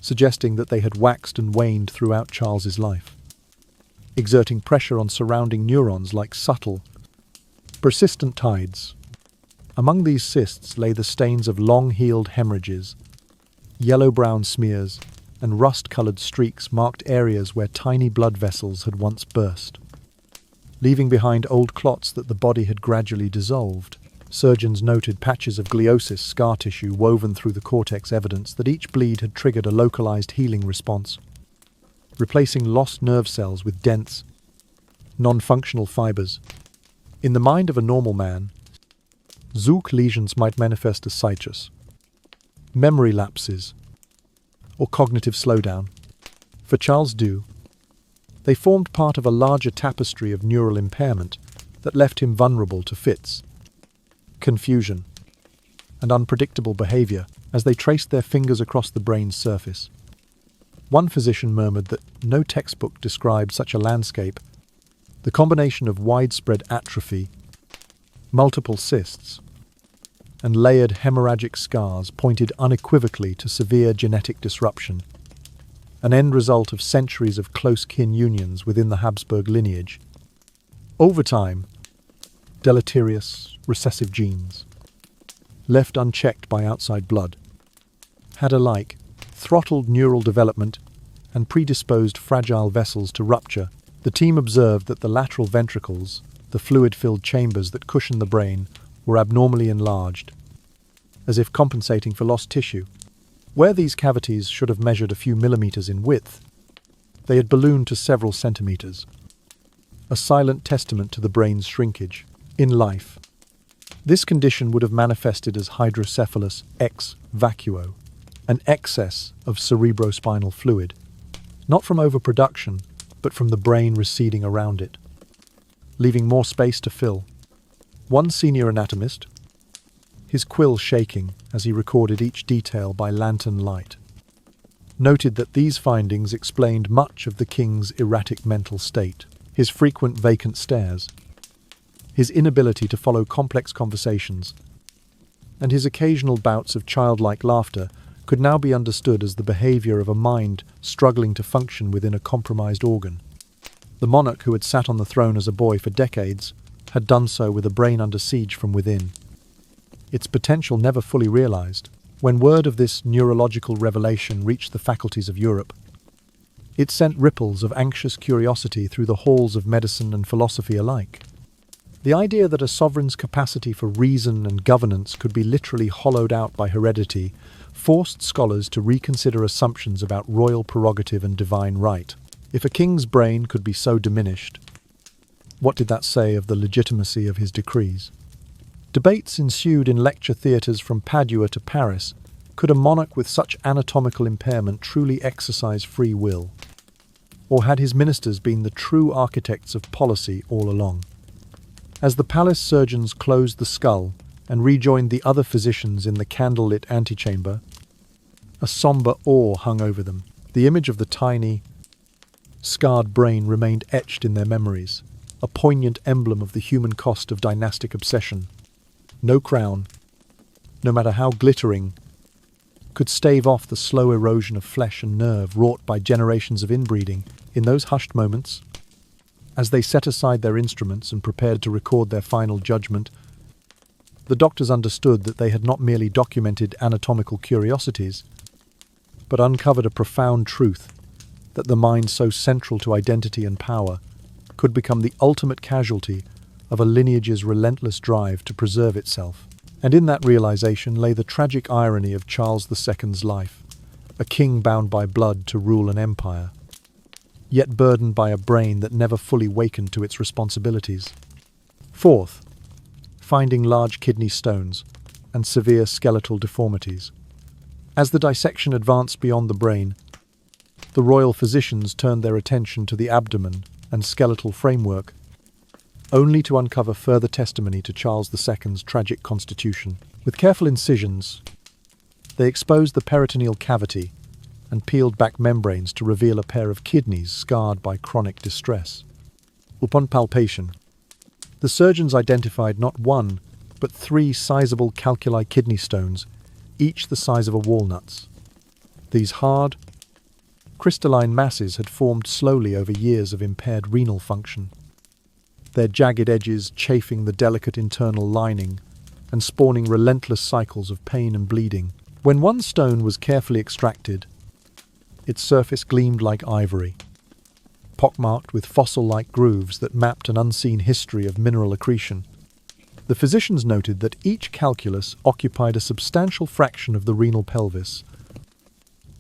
Speaker 1: suggesting that they had waxed and waned throughout Charles's life, exerting pressure on surrounding neurons like subtle, persistent tides. Among these cysts lay the stains of long-healed hemorrhages, yellow-brown smears, and rust-colored streaks marked areas where tiny blood vessels had once burst, leaving behind old clots that the body had gradually dissolved. Surgeons noted patches of gliosis scar tissue woven through the cortex, evidence that each bleed had triggered a localized healing response, replacing lost nerve cells with dense, non-functional fibers. In the mind of a normal man, Zook lesions might manifest as situs, memory lapses, or cognitive slowdown. For Charles Dew, they formed part of a larger tapestry of neural impairment that left him vulnerable to fits, confusion, and unpredictable behavior as they traced their fingers across the brain's surface. One physician murmured that no textbook described such a landscape. The combination of widespread atrophy, multiple cysts, and layered hemorrhagic scars pointed unequivocally to severe genetic disruption, an end result of centuries of close kin unions within the Habsburg lineage. Over time, deleterious, recessive genes, left unchecked by outside blood, had alike throttled neural development and predisposed fragile vessels to rupture. The team observed that the lateral ventricles, the fluid-filled chambers that cushion the brain, were abnormally enlarged, as if compensating for lost tissue. Where these cavities should have measured a few millimeters in width, they had ballooned to several centimeters, a silent testament to the brain's shrinkage. In life, this condition would have manifested as hydrocephalus ex vacuo, an excess of cerebrospinal fluid, not from overproduction, but from the brain receding around it, leaving more space to fill. One senior anatomist, his quill shaking as he recorded each detail by lantern light, noted that these findings explained much of the king's erratic mental state. His frequent vacant stares, his inability to follow complex conversations, and his occasional bouts of childlike laughter could now be understood as the behavior of a mind struggling to function within a compromised organ. The monarch who had sat on the throne as a boy for decades had done so with a brain under siege from within, its potential never fully realized. When word of this neurological revelation reached the faculties of Europe, it sent ripples of anxious curiosity through the halls of medicine and philosophy alike. The idea that a sovereign's capacity for reason and governance could be literally hollowed out by heredity forced scholars to reconsider assumptions about royal prerogative and divine right. If a king's brain could be so diminished, what did that say of the legitimacy of his decrees? Debates ensued in lecture theatres from Padua to Paris. Could a monarch with such anatomical impairment truly exercise free will? Or had his ministers been the true architects of policy all along? As the palace surgeons closed the skull and rejoined the other physicians in the candle-lit antechamber, a sombre awe hung over them. The image of the tiny, scarred brain remained etched in their memories, a poignant emblem of the human cost of dynastic obsession. No crown, no matter how glittering, could stave off the slow erosion of flesh and nerve wrought by generations of inbreeding. In those hushed moments, as they set aside their instruments and prepared to record their final judgment, the doctors understood that they had not merely documented anatomical curiosities, but uncovered a profound truth, that the mind so central to identity and power could become the ultimate casualty of a lineage's relentless drive to preserve itself. And in that realization lay the tragic irony of Charles II's life, a king bound by blood to rule an empire, yet burdened by a brain that never fully wakened to its responsibilities. Fourth, finding large kidney stones and severe skeletal deformities. As the dissection advanced beyond the brain, the royal physicians turned their attention to the abdomen and skeletal framework, only to uncover further testimony to Charles II's tragic constitution. With careful incisions, they exposed the peritoneal cavity and peeled back membranes to reveal a pair of kidneys scarred by chronic distress. Upon palpation, the surgeons identified not one, but 3 sizable calculi kidney stones, each the size of a walnut. These hard, crystalline masses had formed slowly over years of impaired renal function, their jagged edges chafing the delicate internal lining and spawning relentless cycles of pain and bleeding. When one stone was carefully extracted, its surface gleamed like ivory, pockmarked with fossil-like grooves that mapped an unseen history of mineral accretion. The physicians noted that each calculus occupied a substantial fraction of the renal pelvis,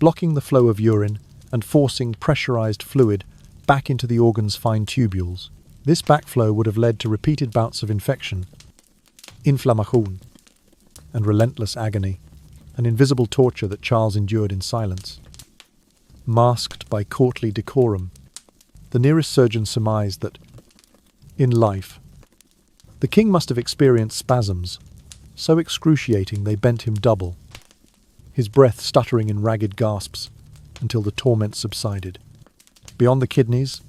Speaker 1: blocking the flow of urine and forcing pressurized fluid back into the organ's fine tubules. This backflow would have led to repeated bouts of infection, inflammation, and relentless agony, an invisible torture that Charles endured in silence. Masked by courtly decorum, the nearest surgeon surmised that, in life, the king must have experienced spasms, so excruciating they bent him double, his breath stuttering in ragged gasps until the torment subsided. Beyond the kidneys,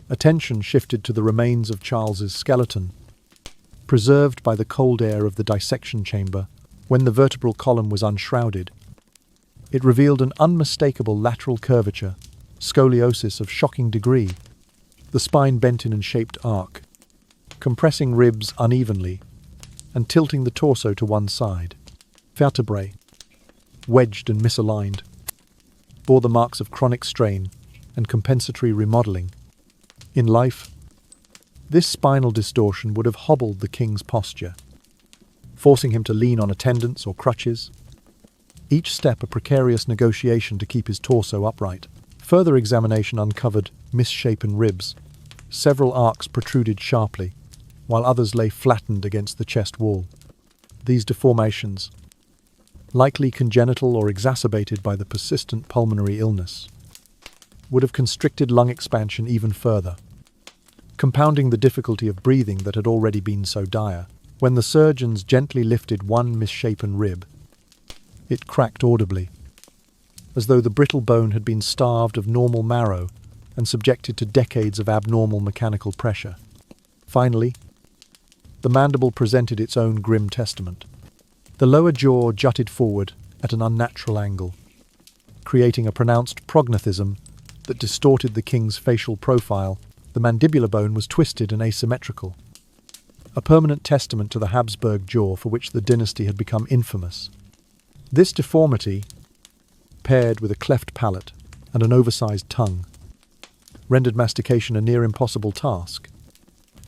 Speaker 1: attention shifted to the remains of Charles's skeleton, preserved by the cold air of the dissection chamber. When the vertebral column was unshrouded, it revealed an unmistakable lateral curvature, scoliosis of shocking degree, the spine bent in an shaped arc, compressing ribs unevenly and tilting the torso to one side. Vertebrae, wedged and misaligned, bore the marks of chronic strain and compensatory remodeling. In life, this spinal distortion would have hobbled the king's posture, forcing him to lean on attendants or crutches, each step a precarious negotiation to keep his torso upright. Further examination uncovered misshapen ribs. Several arcs protruded sharply, while others lay flattened against the chest wall. These deformations, likely congenital or exacerbated by the persistent pulmonary illness, would have constricted lung expansion even further, compounding the difficulty of breathing that had already been so dire. When the surgeons gently lifted one misshapen rib, it cracked audibly, as though the brittle bone had been starved of normal marrow and subjected to decades of abnormal mechanical pressure. Finally, the mandible presented its own grim testament. The lower jaw jutted forward at an unnatural angle, creating a pronounced prognathism that distorted the king's facial profile. The mandibular bone was twisted and asymmetrical, a permanent testament to the Habsburg jaw for which the dynasty had become infamous. This deformity, paired with a cleft palate and an oversized tongue, rendered mastication a near impossible task.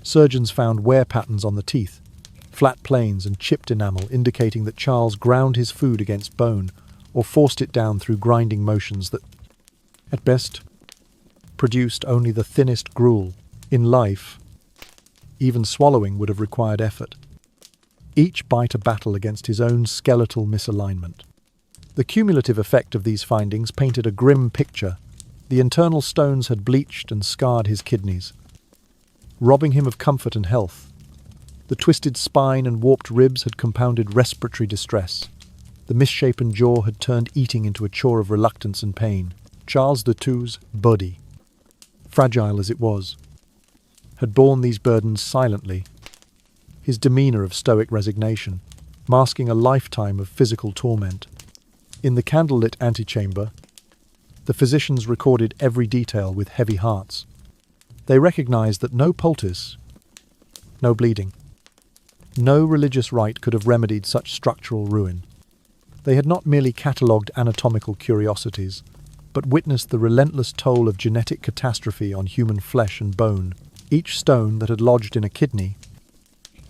Speaker 1: Surgeons found wear patterns on the teeth, flat planes and chipped enamel indicating that Charles ground his food against bone or forced it down through grinding motions that, at best, produced only the thinnest gruel. In life, even swallowing would have required effort, each bite a battle against his own skeletal misalignment. The cumulative effect of these findings painted a grim picture. The internal stones had bleached and scarred his kidneys, robbing him of comfort and health. The twisted spine and warped ribs had compounded respiratory distress. The misshapen jaw had turned eating into a chore of reluctance and pain. Charles II's body, fragile as it was, had borne these burdens silently, his demeanour of stoic resignation, masking a lifetime of physical torment. In the candlelit antechamber, the physicians recorded every detail with heavy hearts. They recognized that no poultice, no bleeding, no religious rite could have remedied such structural ruin. They had not merely catalogued anatomical curiosities, but witnessed the relentless toll of genetic catastrophe on human flesh and bone. Each stone that had lodged in a kidney,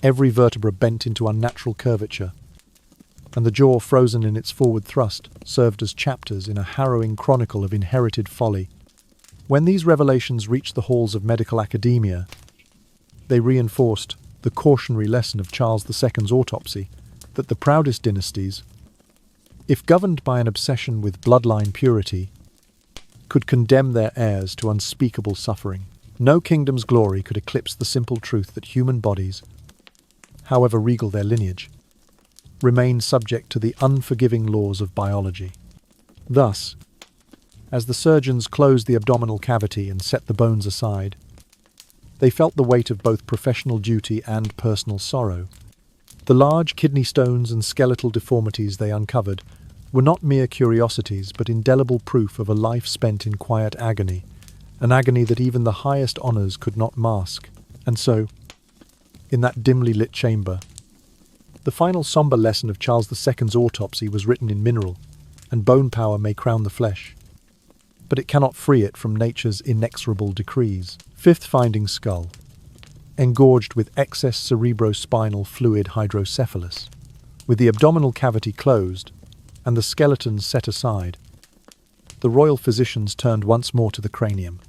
Speaker 1: every vertebra bent into unnatural curvature, and the jaw frozen in its forward thrust served as chapters in a harrowing chronicle of inherited folly. When these revelations reached the halls of medical academia, they reinforced the cautionary lesson of Charles II's autopsy that the proudest dynasties, if governed by an obsession with bloodline purity, could condemn their heirs to unspeakable suffering. No kingdom's glory could eclipse the simple truth that human bodies, however regal their lineage, remain subject to the unforgiving laws of biology. Thus, as the surgeons closed the abdominal cavity and set the bones aside, they felt the weight of both professional duty and personal sorrow. The large kidney stones and skeletal deformities they uncovered were not mere curiosities, but indelible proof of a life spent in quiet agony, an agony that even the highest honours could not mask. And so, in that dimly lit chamber, the final sombre lesson of Charles II's autopsy was written in mineral, and bone power may crown the flesh, but it cannot free it from nature's inexorable decrees. Fifth finding: skull, engorged with excess cerebrospinal fluid hydrocephalus. With the abdominal cavity closed and the skeleton set aside, the royal physicians turned once more to the cranium,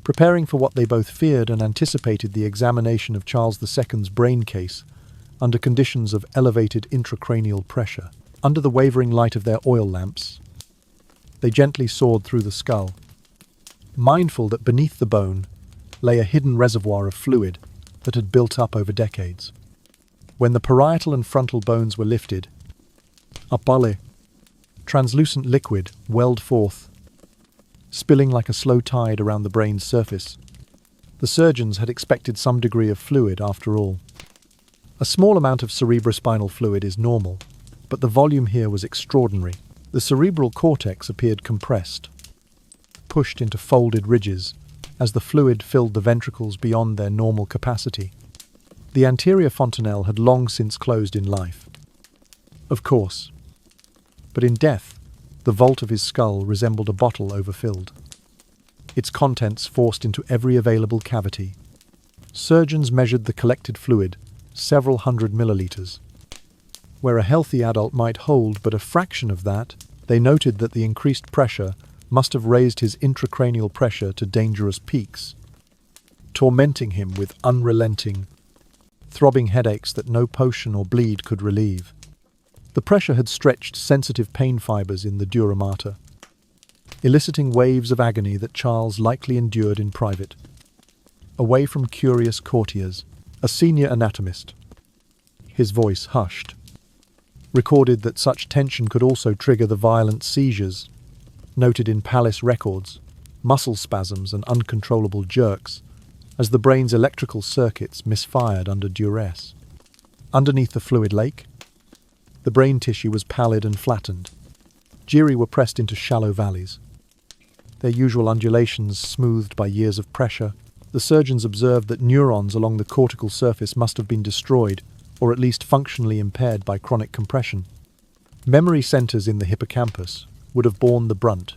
Speaker 1: preparing for what they both feared and anticipated: the examination of Charles II's brain case under conditions of elevated intracranial pressure. Under the wavering light of their oil lamps, they gently sawed through the skull, mindful that beneath the bone lay a hidden reservoir of fluid that had built up over decades. When the parietal and frontal bones were lifted, a bale, translucent liquid welled forth, spilling like a slow tide around the brain's surface. The surgeons had expected some degree of fluid after all. A small amount of cerebrospinal fluid is normal, but the volume here was extraordinary. The cerebral cortex appeared compressed, pushed into folded ridges, as the fluid filled the ventricles beyond their normal capacity. The anterior fontanelle had long since closed in life, of course, but in death, the vault of his skull resembled a bottle overfilled, its contents forced into every available cavity. Surgeons measured the collected fluid, several hundred milliliters. Where a healthy adult might hold but a fraction of that, they noted that the increased pressure must have raised his intracranial pressure to dangerous peaks, tormenting him with unrelenting, throbbing headaches that no potion or bleed could relieve. The pressure had stretched sensitive pain fibers in the dura mater, eliciting waves of agony that Charles likely endured in private, away from curious courtiers. A senior anatomist, his voice hushed, recorded that such tension could also trigger the violent seizures noted in palace records, muscle spasms and uncontrollable jerks, as the brain's electrical circuits misfired under duress. Underneath the fluid lake, the brain tissue was pallid and flattened. Gyri were pressed into shallow valleys, their usual undulations smoothed by years of pressure. The surgeons observed that neurons along the cortical surface must have been destroyed, or at least functionally impaired by chronic compression. Memory centers in the hippocampus would have borne the brunt,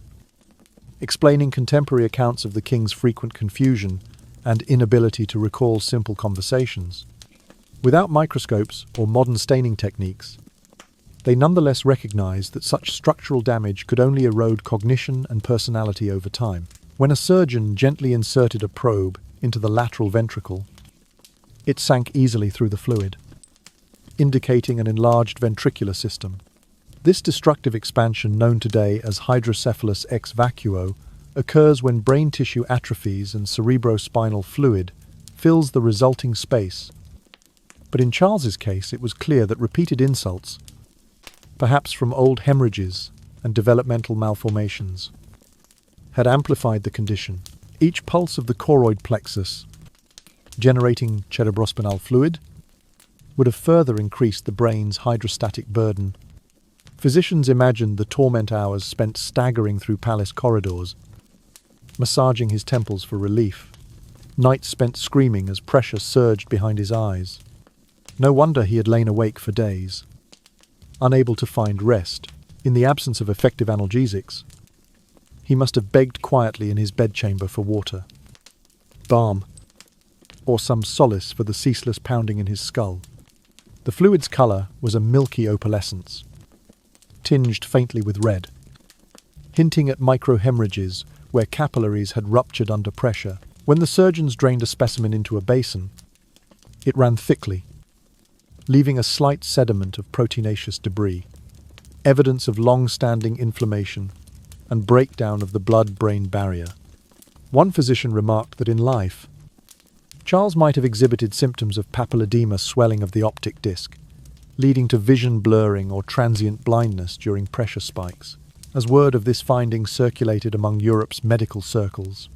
Speaker 1: explaining contemporary accounts of the king's frequent confusion and inability to recall simple conversations. Without microscopes or modern staining techniques, they nonetheless recognized that such structural damage could only erode cognition and personality over time. When a surgeon gently inserted a probe into the lateral ventricle, it sank easily through the fluid, indicating an enlarged ventricular system. This destructive expansion, known today as hydrocephalus ex vacuo, occurs when brain tissue atrophies and cerebrospinal fluid fills the resulting space. But in Charles's case, it was clear that repeated insults, perhaps from old hemorrhages and developmental malformations, had amplified the condition. Each pulse of the choroid plexus, generating cerebrospinal fluid, would have further increased the brain's hydrostatic burden. Physicians imagined the torment hours spent staggering through palace corridors, massaging his temples for relief, nights spent screaming as pressure surged behind his eyes. No wonder he had lain awake for days, unable to find rest. In the absence of effective analgesics, he must have begged quietly in his bedchamber for water, balm, or some solace for the ceaseless pounding in his skull. The fluid's colour was a milky opalescence, tinged faintly with red, hinting at microhemorrhages where capillaries had ruptured under pressure. When the surgeons drained a specimen into a basin, it ran thickly, leaving a slight sediment of proteinaceous debris, evidence of long-standing inflammation and breakdown of the blood-brain barrier. One physician remarked that in life, Charles might have exhibited symptoms of papilledema, swelling of the optic disc, leading to vision blurring or transient blindness during pressure spikes. As word of this finding circulated among Europe's medical circles,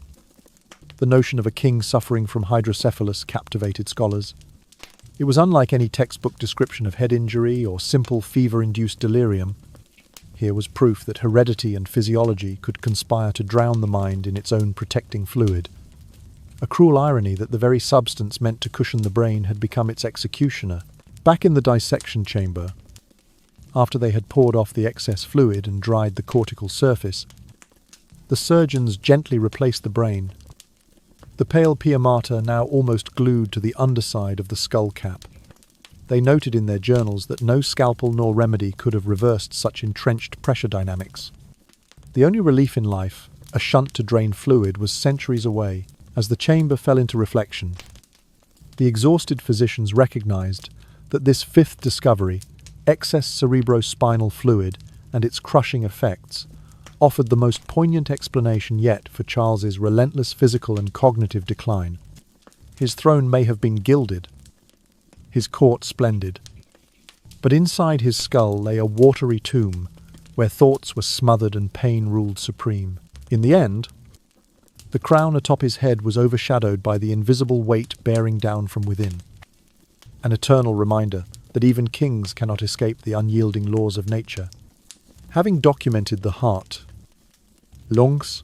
Speaker 1: the notion of a king suffering from hydrocephalus captivated scholars. It was unlike any textbook description of head injury or simple fever-induced delirium. Here was proof that heredity and physiology could conspire to drown the mind in its own protecting fluid. A cruel irony that the very substance meant to cushion the brain had become its executioner. Back in the dissection chamber, after they had poured off the excess fluid and dried the cortical surface, the surgeons gently replaced the brain, the pale pia mater now almost glued to the underside of the skull cap. They noted in their journals that no scalpel nor remedy could have reversed such entrenched pressure dynamics. The only relief in life, a shunt to drain fluid, was centuries away. As the chamber fell into reflection, the exhausted physicians recognized that this fifth discovery, excess cerebrospinal fluid and its crushing effects, offered the most poignant explanation yet for Charles's relentless physical and cognitive decline. His throne may have been gilded, his court splendid, but inside his skull lay a watery tomb where thoughts were smothered and pain ruled supreme. In the end, the crown atop his head was overshadowed by the invisible weight bearing down from within, an eternal reminder that even kings cannot escape the unyielding laws of nature. Having documented the heart, lungs,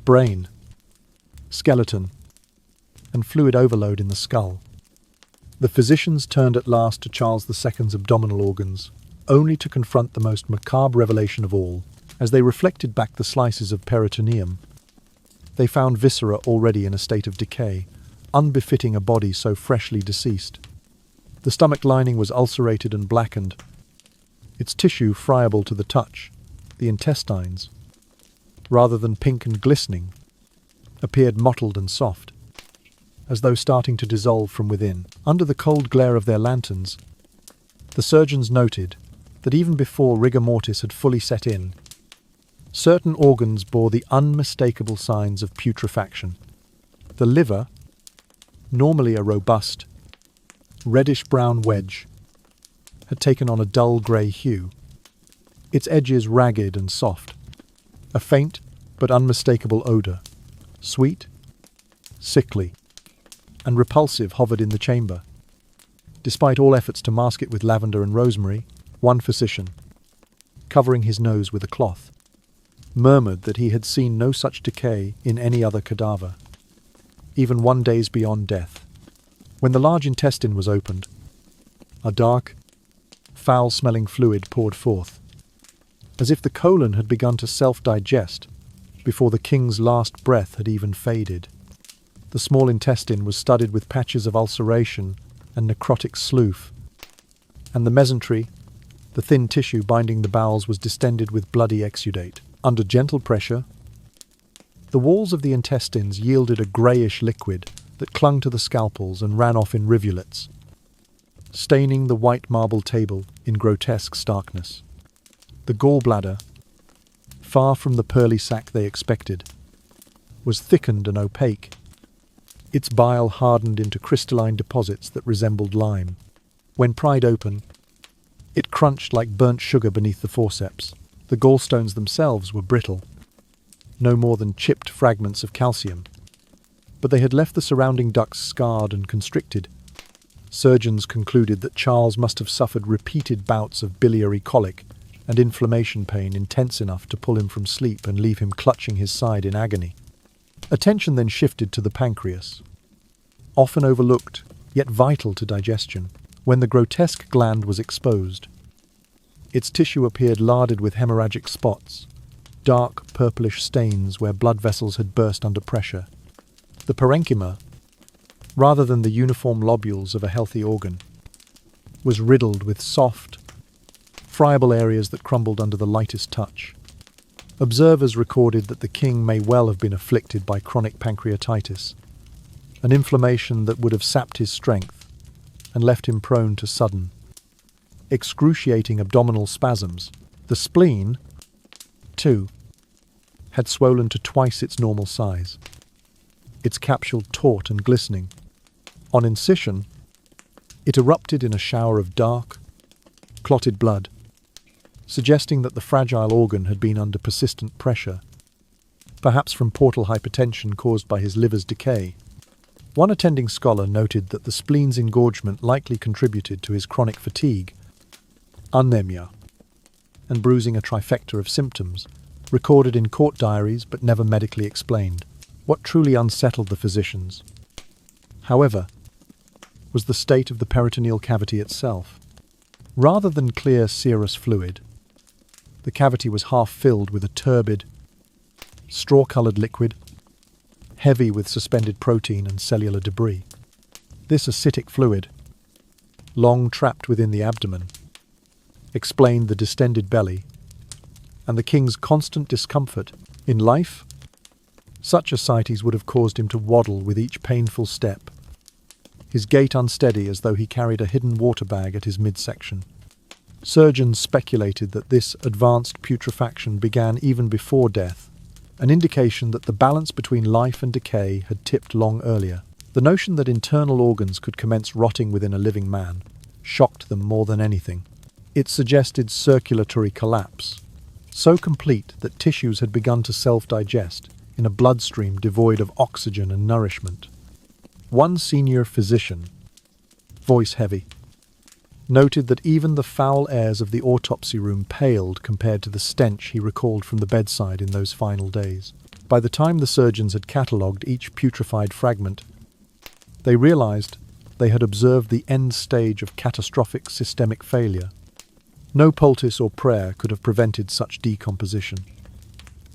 Speaker 1: brain, skeleton, and fluid overload in the skull, the physicians turned at last to Charles II's abdominal organs, only to confront the most macabre revelation of all. As they reflected back the slices of peritoneum, they found viscera already in a state of decay, unbefitting a body so freshly deceased. The stomach lining was ulcerated and blackened, its tissue friable to the touch. The intestines, rather than pink and glistening, appeared mottled and soft, as though starting to dissolve from within. Under the cold glare of their lanterns, the surgeons noted that even before rigor mortis had fully set in, certain organs bore the unmistakable signs of putrefaction. The liver, normally a robust, reddish-brown wedge, had taken on a dull grey hue, its edges ragged and soft. A faint but unmistakable odour, sweet, sickly, and repulsive, hovered in the chamber. Despite all efforts to mask it with lavender and rosemary, one physician, covering his nose with a cloth, murmured that he had seen no such decay in any other cadaver, even 1 day beyond death. When the large intestine was opened, a dark, foul-smelling fluid poured forth, as if the colon had begun to self-digest before the king's last breath had even faded. The small intestine was studded with patches of ulceration and necrotic slough, and the mesentery, the thin tissue binding the bowels, was distended with bloody exudate. Under gentle pressure, the walls of the intestines yielded a greyish liquid that clung to the scalpels and ran off in rivulets, staining the white marble table in grotesque starkness. The gallbladder, far from the pearly sac they expected, was thickened and opaque, its bile hardened into crystalline deposits that resembled lime. When pried open, it crunched like burnt sugar beneath the forceps. The gallstones themselves were brittle, no more than chipped fragments of calcium, but they had left the surrounding ducts scarred and constricted. Surgeons concluded that Charles must have suffered repeated bouts of biliary colic and inflammation pain intense enough to pull him from sleep and leave him clutching his side in agony. Attention then shifted to the pancreas, often overlooked, yet vital to digestion. When the grotesque gland was exposed, its tissue appeared larded with hemorrhagic spots, dark purplish stains where blood vessels had burst under pressure. The parenchyma, rather than the uniform lobules of a healthy organ, was riddled with soft, friable areas that crumbled under the lightest touch. Observers recorded that the king may well have been afflicted by chronic pancreatitis, an inflammation that would have sapped his strength and left him prone to sudden, excruciating abdominal spasms. The spleen, too, had swollen to twice its normal size, its capsule taut and glistening. On incision, it erupted in a shower of dark, clotted blood, suggesting that the fragile organ had been under persistent pressure, perhaps from portal hypertension caused by his liver's decay. One attending scholar noted that the spleen's engorgement likely contributed to his chronic fatigue, anemia, and bruising, a trifecta of symptoms, recorded in court diaries but never medically explained. What truly unsettled the physicians, however, was the state of the peritoneal cavity itself. Rather than clear serous fluid, the cavity was half filled with a turbid, straw-coloured liquid, heavy with suspended protein and cellular debris. This acidic fluid, long trapped within the abdomen, explained the distended belly and the king's constant discomfort. In life, such ascites would have caused him to waddle with each painful step, his gait unsteady as though he carried a hidden water bag at his midsection. Surgeons speculated that this advanced putrefaction began even before death, an indication that the balance between life and decay had tipped long earlier. The notion that internal organs could commence rotting within a living man shocked them more than anything. It suggested circulatory collapse, so complete that tissues had begun to self-digest in a bloodstream devoid of oxygen and nourishment. One senior physician, voice heavy, noted that even the foul airs of the autopsy room paled compared to the stench he recalled from the bedside in those final days. By the time the surgeons had catalogued each putrefied fragment, they realized they had observed the end stage of catastrophic systemic failure. No poultice or prayer could have prevented such decomposition.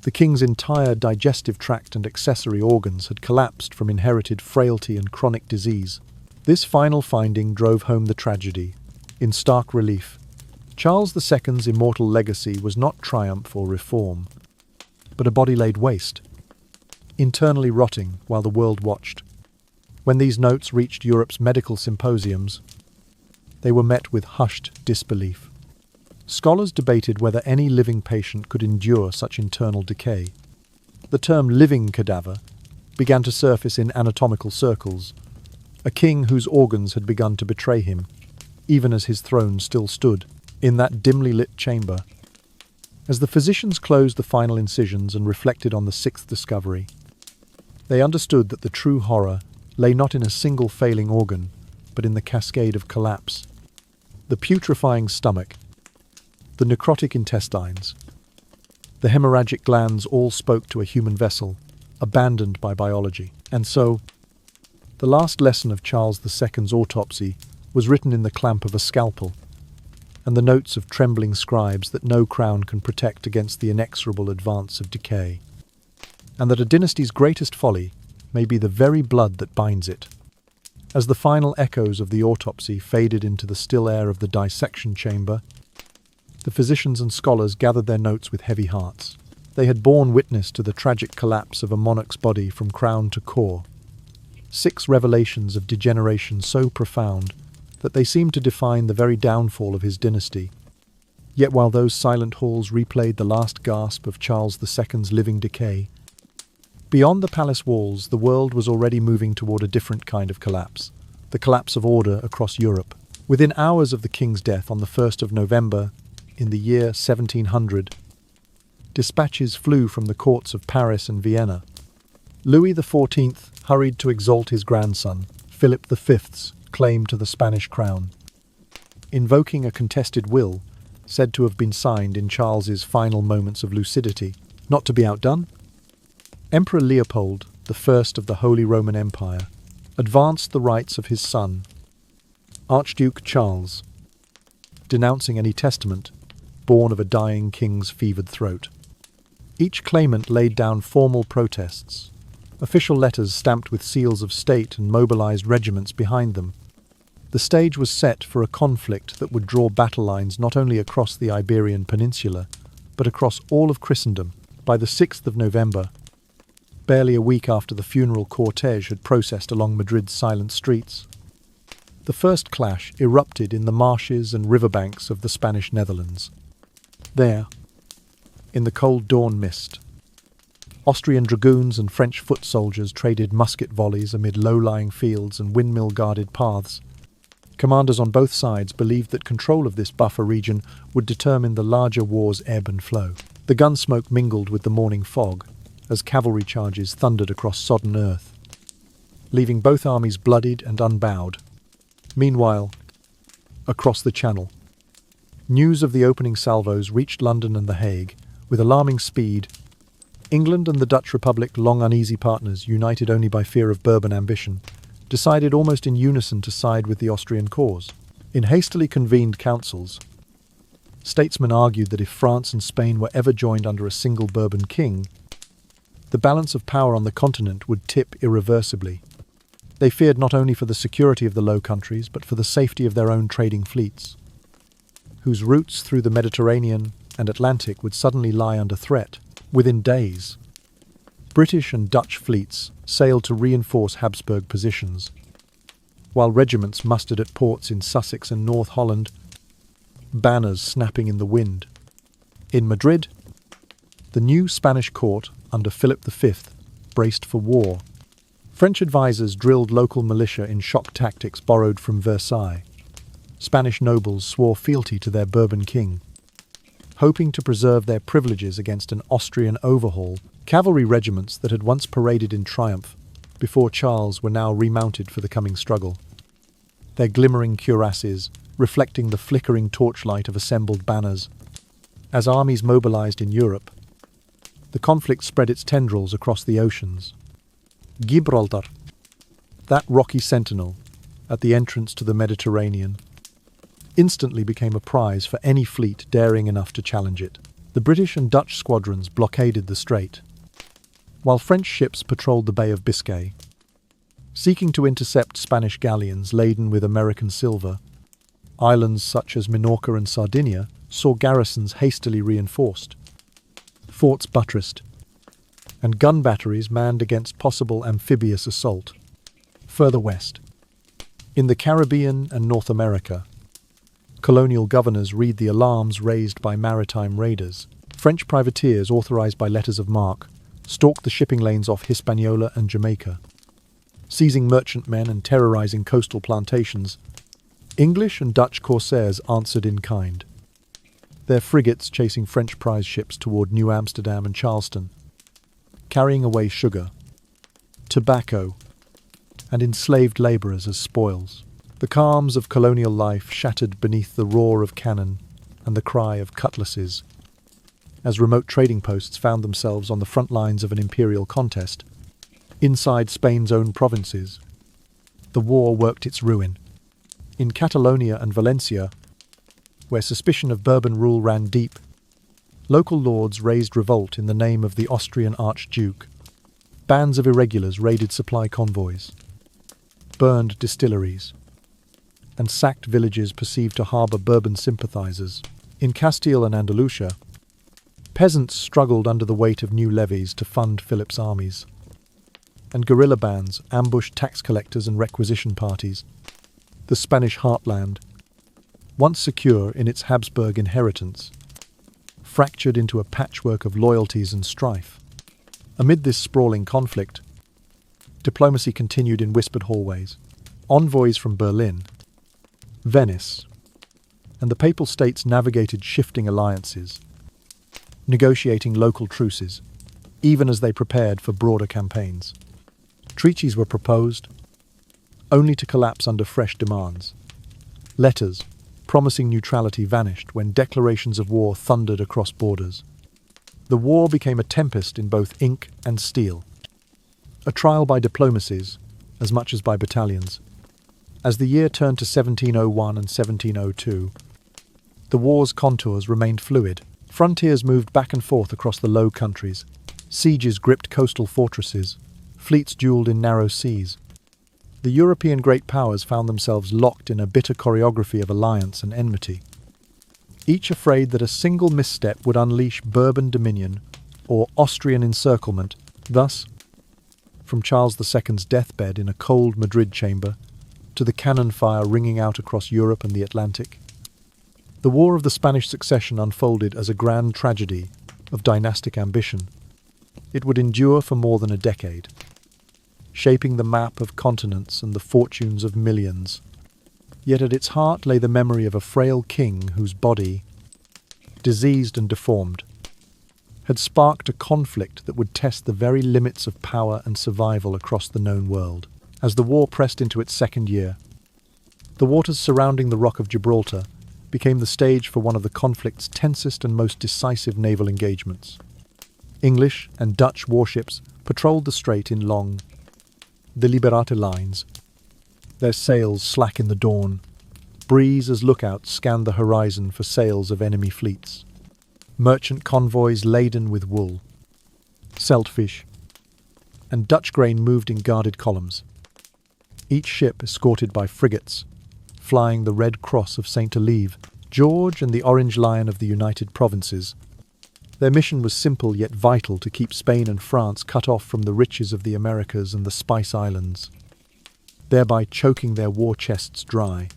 Speaker 1: The king's entire digestive tract and accessory organs had collapsed from inherited frailty and chronic disease. This final finding drove home the tragedy in stark relief. Charles II's immortal legacy was not triumph or reform, but a body laid waste, internally rotting while the world watched. When these notes reached Europe's medical symposiums, they were met with hushed disbelief. Scholars debated whether any living patient could endure such internal decay. The term living cadaver began to surface in anatomical circles, a king whose organs had begun to betray him, even as his throne still stood in that dimly lit chamber. As the physicians closed the final incisions and reflected on the sixth discovery, they understood that the true horror lay not in a single failing organ, but in the cascade of collapse. The putrefying stomach, the necrotic intestines, the hemorrhagic glands all spoke to a human vessel, abandoned by biology. And so, the last lesson of Charles II's autopsy was written in the clamp of a scalpel, and the notes of trembling scribes that no crown can protect against the inexorable advance of decay, and that a dynasty's greatest folly may be the very blood that binds it. As the final echoes of the autopsy faded into the still air of the dissection chamber, the physicians and scholars gathered their notes with heavy hearts. They had borne witness to the tragic collapse of a monarch's body from crown to core. 6 revelations of degeneration so profound that they seemed to define the very downfall of his dynasty. Yet while those silent halls replayed the last gasp of Charles II's living decay, beyond the palace walls the world was already moving toward a different kind of collapse, the collapse of order across Europe. Within hours of the king's death on the 1st of November, in the year 1700, dispatches flew from the courts of Paris and Vienna. Louis XIV hurried to exalt his grandson, Philip V's, claim to the Spanish crown, invoking a contested will said to have been signed in Charles's final moments of lucidity. Not to be outdone, Emperor Leopold, the first of the Holy Roman Empire, advanced the rights of his son, Archduke Charles, denouncing any testament born of a dying king's fevered throat. Each claimant laid down formal protests, official letters stamped with seals of state and mobilized regiments behind them. The stage was set for a conflict that would draw battle lines not only across the Iberian Peninsula, but across all of Christendom. By the 6th of November, barely a week after the funeral cortege had processed along Madrid's silent streets, the first clash erupted in the marshes and riverbanks of the Spanish Netherlands. There, in the cold dawn mist, Austrian dragoons and French foot soldiers traded musket volleys amid low-lying fields and windmill-guarded paths. Commanders on both sides believed that control of this buffer region would determine the larger war's ebb and flow. The gun smoke mingled with the morning fog as cavalry charges thundered across sodden earth, leaving both armies bloodied and unbowed. Meanwhile, across the Channel, news of the opening salvos reached London and The Hague with alarming speed. England and the Dutch Republic, long uneasy partners, united only by fear of Bourbon ambition, decided almost in unison to side with the Austrian cause. In hastily convened councils, statesmen argued that if France and Spain were ever joined under a single Bourbon king, the balance of power on the continent would tip irreversibly. They feared not only for the security of the Low Countries, but for the safety of their own trading fleets, whose routes through the Mediterranean and Atlantic would suddenly lie under threat. Within days, British and Dutch fleets sailed to reinforce Habsburg positions, while regiments mustered at ports in Sussex and North Holland, banners snapping in the wind. In Madrid, the new Spanish court under Philip V braced for war. French advisors drilled local militia in shock tactics borrowed from Versailles. Spanish nobles swore fealty to their Bourbon king, hoping to preserve their privileges against an Austrian overhaul. Cavalry regiments that had once paraded in triumph before Charles were now remounted for the coming struggle, their glimmering cuirasses reflecting the flickering torchlight of assembled banners. As armies mobilized in Europe, the conflict spread its tendrils across the oceans. Gibraltar, that rocky sentinel at the entrance to the Mediterranean, instantly became a prize for any fleet daring enough to challenge it. The British and Dutch squadrons blockaded the strait, while French ships patrolled the Bay of Biscay, seeking to intercept Spanish galleons laden with American silver. Islands such as Minorca and Sardinia saw garrisons hastily reinforced, forts buttressed, and gun batteries manned against possible amphibious assault. Further west, in the Caribbean and North America, colonial governors read the alarms raised by maritime raiders. French privateers, authorized by letters of marque, stalked the shipping lanes off Hispaniola and Jamaica, seizing merchantmen and terrorizing coastal plantations. English and Dutch corsairs answered in kind, their frigates chasing French prize ships toward New Amsterdam and Charleston, carrying away sugar, tobacco, and enslaved laborers as spoils. The calms of colonial life shattered beneath the roar of cannon and the cry of cutlasses, as remote trading posts found themselves on the front lines of an imperial contest. Inside Spain's own provinces, the war worked its ruin. In Catalonia and Valencia, where suspicion of Bourbon rule ran deep, local lords raised revolt in the name of the Austrian Archduke. Bands of irregulars raided supply convoys, burned distilleries, and sacked villages perceived to harbour Bourbon sympathizers. In Castile and Andalusia, peasants struggled under the weight of new levies to fund Philip's armies, and guerrilla bands ambushed tax collectors and requisition parties. The Spanish heartland, once secure in its Habsburg inheritance, fractured into a patchwork of loyalties and strife. Amid this sprawling conflict, diplomacy continued in whispered hallways. Envoys from Berlin, Venice, and the Papal States navigated shifting alliances, negotiating local truces, even as they prepared for broader campaigns. Treaties were proposed, only to collapse under fresh demands. Letters promising neutrality vanished when declarations of war thundered across borders. The war became a tempest in both ink and steel, a trial by diplomacies as much as by battalions. As the year turned to 1701 and 1702, the war's contours remained fluid. Frontiers moved back and forth across the Low Countries. Sieges gripped coastal fortresses. Fleets duelled in narrow seas. The European great powers found themselves locked in a bitter choreography of alliance and enmity, each afraid that a single misstep would unleash Bourbon dominion or Austrian encirclement. Thus, from Charles II's deathbed in a cold Madrid chamber to the cannon fire ringing out across Europe and the Atlantic, the War of the Spanish Succession unfolded as a grand tragedy of dynastic ambition. It would endure for more than a decade, shaping the map of continents and the fortunes of millions. Yet at its heart lay the memory of a frail king whose body, diseased and deformed, had sparked a conflict that would test the very limits of power and survival across the known world. As the war pressed into its second year, the waters surrounding the Rock of Gibraltar became the stage for one of the conflict's tensest and most decisive naval engagements. English and Dutch warships patrolled the strait in long, deliberate lines, their sails slack in the dawn. Breeze as lookouts scanned the horizon for sails of enemy fleets. Merchant convoys laden with wool, saltfish, and Dutch grain moved in guarded columns. Each ship escorted by frigates, flying the Red Cross of St. Olive, George and the Orange Lion of the United Provinces. Their mission was simple yet vital: to keep Spain and France cut off from the riches of the Americas and the Spice Islands, thereby choking their war chests dry.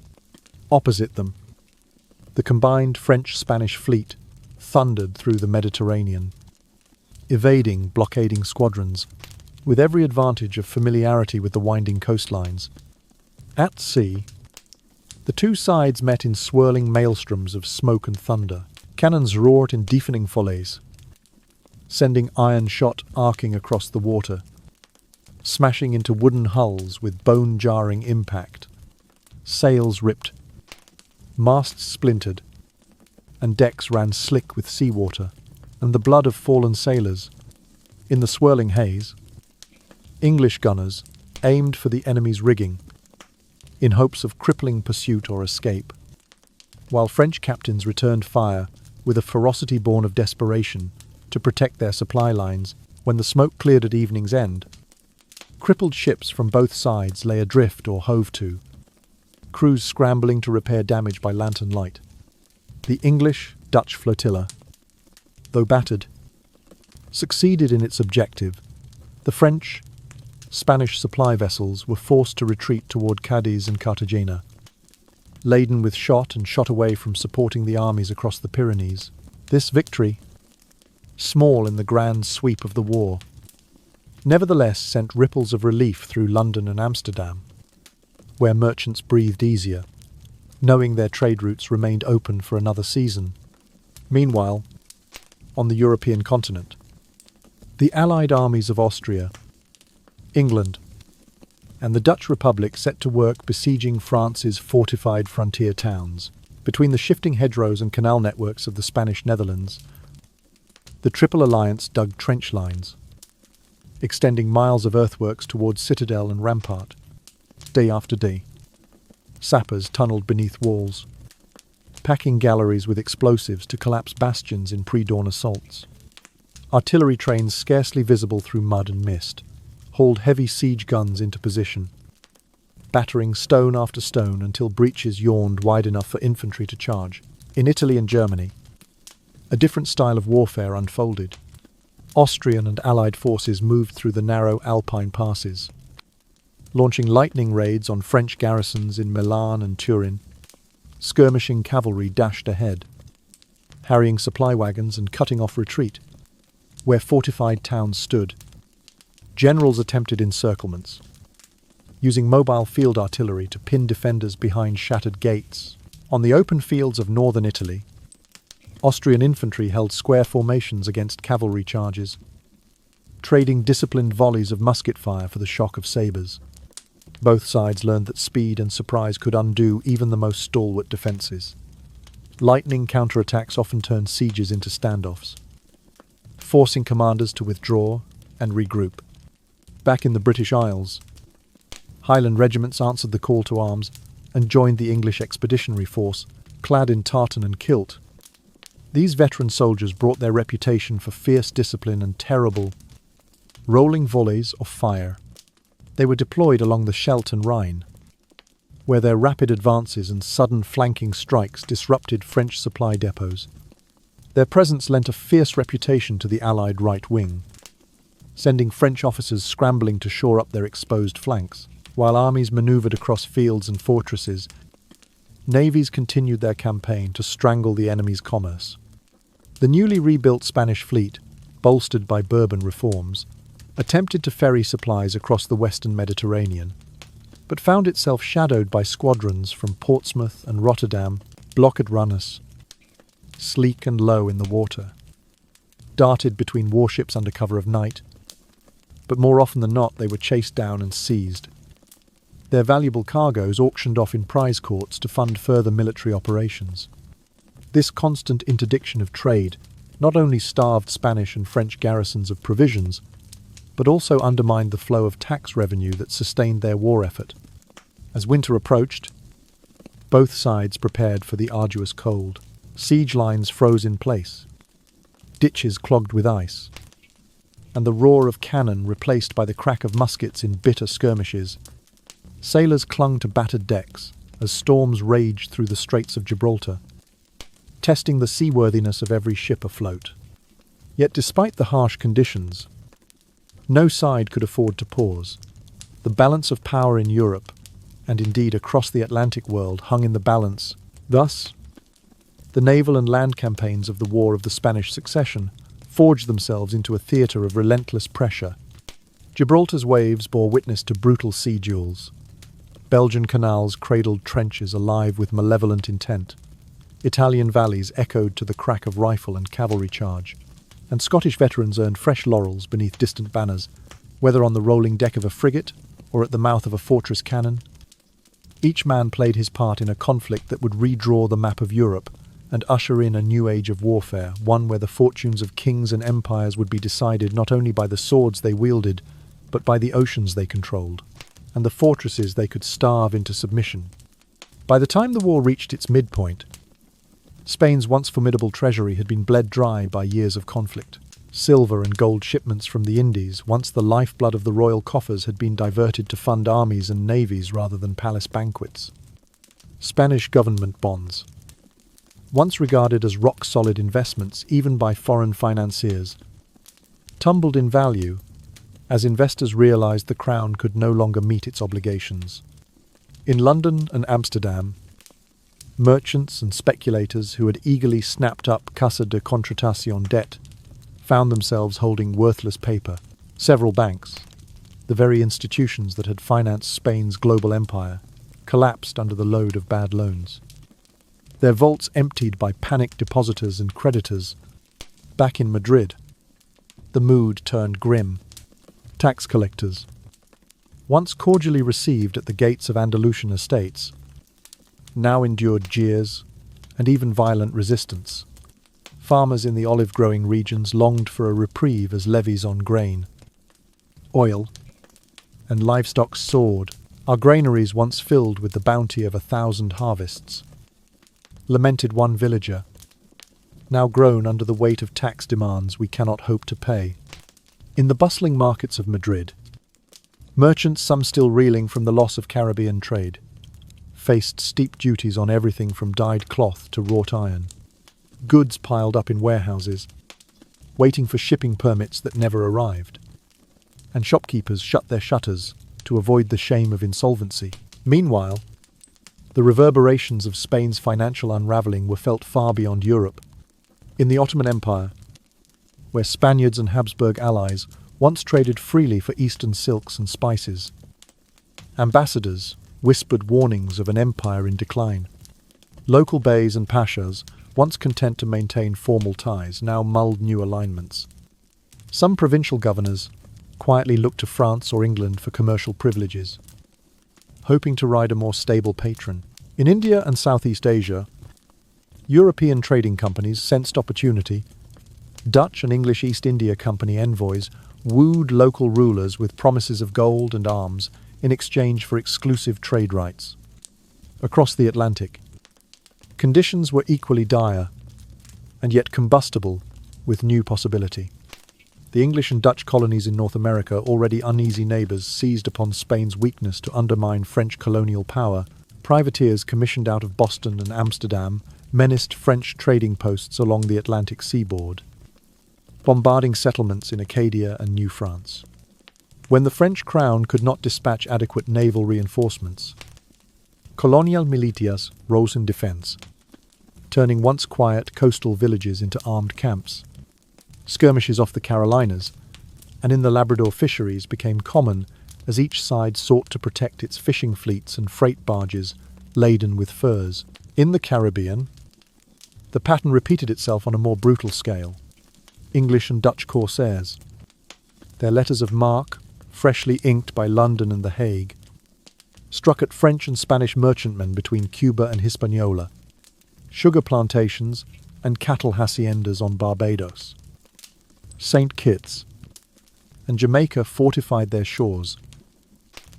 Speaker 1: Opposite them, the combined French-Spanish fleet thundered through the Mediterranean, evading blockading squadrons, with every advantage of familiarity with the winding coastlines. At sea, the two sides met in swirling maelstroms of smoke and thunder. Cannons roared in deafening volleys, sending iron shot arcing across the water, smashing into wooden hulls with bone-jarring impact. Sails ripped, masts splintered, and decks ran slick with seawater and the blood of fallen sailors. In the swirling haze, English gunners aimed for the enemy's rigging in hopes of crippling pursuit or escape, while French captains returned fire with a ferocity born of desperation to protect their supply lines. When the smoke cleared at evening's end, crippled ships from both sides lay adrift or hove to, crews scrambling to repair damage by lantern light. The English-Dutch flotilla, though battered, succeeded in its objective. The French-Spanish supply vessels were forced to retreat toward Cadiz and Cartagena, laden with shot and shot away from supporting the armies across the Pyrenees. This victory, small in the grand sweep of the war, nevertheless sent ripples of relief through London and Amsterdam, where merchants breathed easier, knowing their trade routes remained open for another season. Meanwhile, on the European continent, the allied armies of Austria, England, and the Dutch Republic set to work besieging France's fortified frontier towns. Between the shifting hedgerows and canal networks of the Spanish Netherlands, the Triple Alliance dug trench lines, extending miles of earthworks towards citadel and rampart. Day after day, sappers tunneled beneath walls, packing galleries with explosives to collapse bastions in pre-dawn assaults. Artillery trains, scarcely visible through mud and mist, hauled heavy siege guns into position, battering stone after stone until breaches yawned wide enough for infantry to charge. In Italy and Germany, a different style of warfare unfolded. Austrian and Allied forces moved through the narrow Alpine passes, launching lightning raids on French garrisons in Milan and Turin. Skirmishing cavalry dashed ahead, harrying supply wagons and cutting off retreat where fortified towns stood. Generals attempted encirclements, using mobile field artillery to pin defenders behind shattered gates. On the open fields of northern Italy, Austrian infantry held square formations against cavalry charges, trading disciplined volleys of musket fire for the shock of sabres. Both sides learned that speed and surprise could undo even the most stalwart defences. Lightning counterattacks often turned sieges into standoffs, forcing commanders to withdraw and regroup. Back in the British Isles, Highland regiments answered the call to arms and joined the English Expeditionary Force, clad in tartan and kilt. These veteran soldiers brought their reputation for fierce discipline and terrible, rolling volleys of fire. They were deployed along the Scheldt and Rhine, where their rapid advances and sudden flanking strikes disrupted French supply depots. Their presence lent a fierce reputation to the Allied right wing, sending French officers scrambling to shore up their exposed flanks. While armies manoeuvred across fields and fortresses, navies continued their campaign to strangle the enemy's commerce. The newly rebuilt Spanish fleet, bolstered by Bourbon reforms, attempted to ferry supplies across the western Mediterranean, but found itself shadowed by squadrons from Portsmouth and Rotterdam, blockade runners, sleek and low in the water, darted between warships under cover of night, but more often than not they were chased down and seized. Their valuable cargoes auctioned off in prize courts to fund further military operations. This constant interdiction of trade not only starved Spanish and French garrisons of provisions, but also undermined the flow of tax revenue that sustained their war effort. As winter approached, both sides prepared for the arduous cold. Siege lines froze in place, ditches clogged with ice, and the roar of cannon replaced by the crack of muskets in bitter skirmishes. Sailors clung to battered decks as storms raged through the Straits of Gibraltar, testing the seaworthiness of every ship afloat. Yet despite the harsh conditions, no side could afford to pause. The balance of power in Europe, and indeed across the Atlantic world, hung in the balance. Thus, the naval and land campaigns of the War of the Spanish Succession forged themselves into a theatre of relentless pressure. Gibraltar's waves bore witness to brutal sea duels. Belgian canals cradled trenches alive with malevolent intent. Italian valleys echoed to the crack of rifle and cavalry charge. And Scottish veterans earned fresh laurels beneath distant banners, whether on the rolling deck of a frigate or at the mouth of a fortress cannon. Each man played his part in a conflict that would redraw the map of Europe and usher in a new age of warfare, one where the fortunes of kings and empires would be decided not only by the swords they wielded, but by the oceans they controlled, and the fortresses they could starve into submission. By the time the war reached its midpoint, Spain's once formidable treasury had been bled dry by years of conflict. Silver and gold shipments from the Indies, once the lifeblood of the royal coffers, had been diverted to fund armies and navies rather than palace banquets. Spanish government bonds, once regarded as rock-solid investments even by foreign financiers, tumbled in value as investors realized the crown could no longer meet its obligations. In London and Amsterdam, merchants and speculators who had eagerly snapped up Casa de Contratación debt found themselves holding worthless paper. Several banks, the very institutions that had financed Spain's global empire, collapsed under the load of bad loans. Their vaults emptied by panicked depositors and creditors. Back in Madrid, the mood turned grim. Tax collectors, once cordially received at the gates of Andalusian estates, now endured jeers and even violent resistance. Farmers in the olive-growing regions longed for a reprieve as levies on grain, oil, and livestock soared. Our granaries, once filled with the bounty of 1,000 harvests, lamented one villager, now grown under the weight of tax demands we cannot hope to pay. In the bustling markets of Madrid, merchants, some still reeling from the loss of Caribbean trade, faced steep duties on everything from dyed cloth to wrought iron. Goods piled up in warehouses, waiting for shipping permits that never arrived, and shopkeepers shut their shutters to avoid the shame of insolvency. Meanwhile, the reverberations of Spain's financial unravelling were felt far beyond Europe. In the Ottoman Empire, where Spaniards and Habsburg allies once traded freely for eastern silks and spices, ambassadors whispered warnings of an empire in decline. Local beys and pashas, once content to maintain formal ties, now mulled new alignments. Some provincial governors quietly looked to France or England for commercial privileges, hoping to ride a more stable patron. In India and Southeast Asia, European trading companies sensed opportunity. Dutch and English East India Company envoys wooed local rulers with promises of gold and arms in exchange for exclusive trade rights. Across the Atlantic, conditions were equally dire, and yet combustible with new possibility. The English and Dutch colonies in North America, already uneasy neighbours, seized upon Spain's weakness to undermine French colonial power. Privateers commissioned out of Boston and Amsterdam menaced French trading posts along the Atlantic seaboard, bombarding settlements in Acadia and New France. When the French crown could not dispatch adequate naval reinforcements, Colonial militias rose in defense, turning once quiet coastal villages into armed camps. Skirmishes off the Carolinas and in the Labrador fisheries became common as each side sought to protect its fishing fleets and freight barges laden with furs. In the Caribbean, the pattern repeated itself on a more brutal scale. English and Dutch corsairs, their letters of marque, freshly inked by London and The Hague, struck at French and Spanish merchantmen between Cuba and Hispaniola, sugar plantations and cattle haciendas on Barbados. St. Kitts and Jamaica fortified their shores,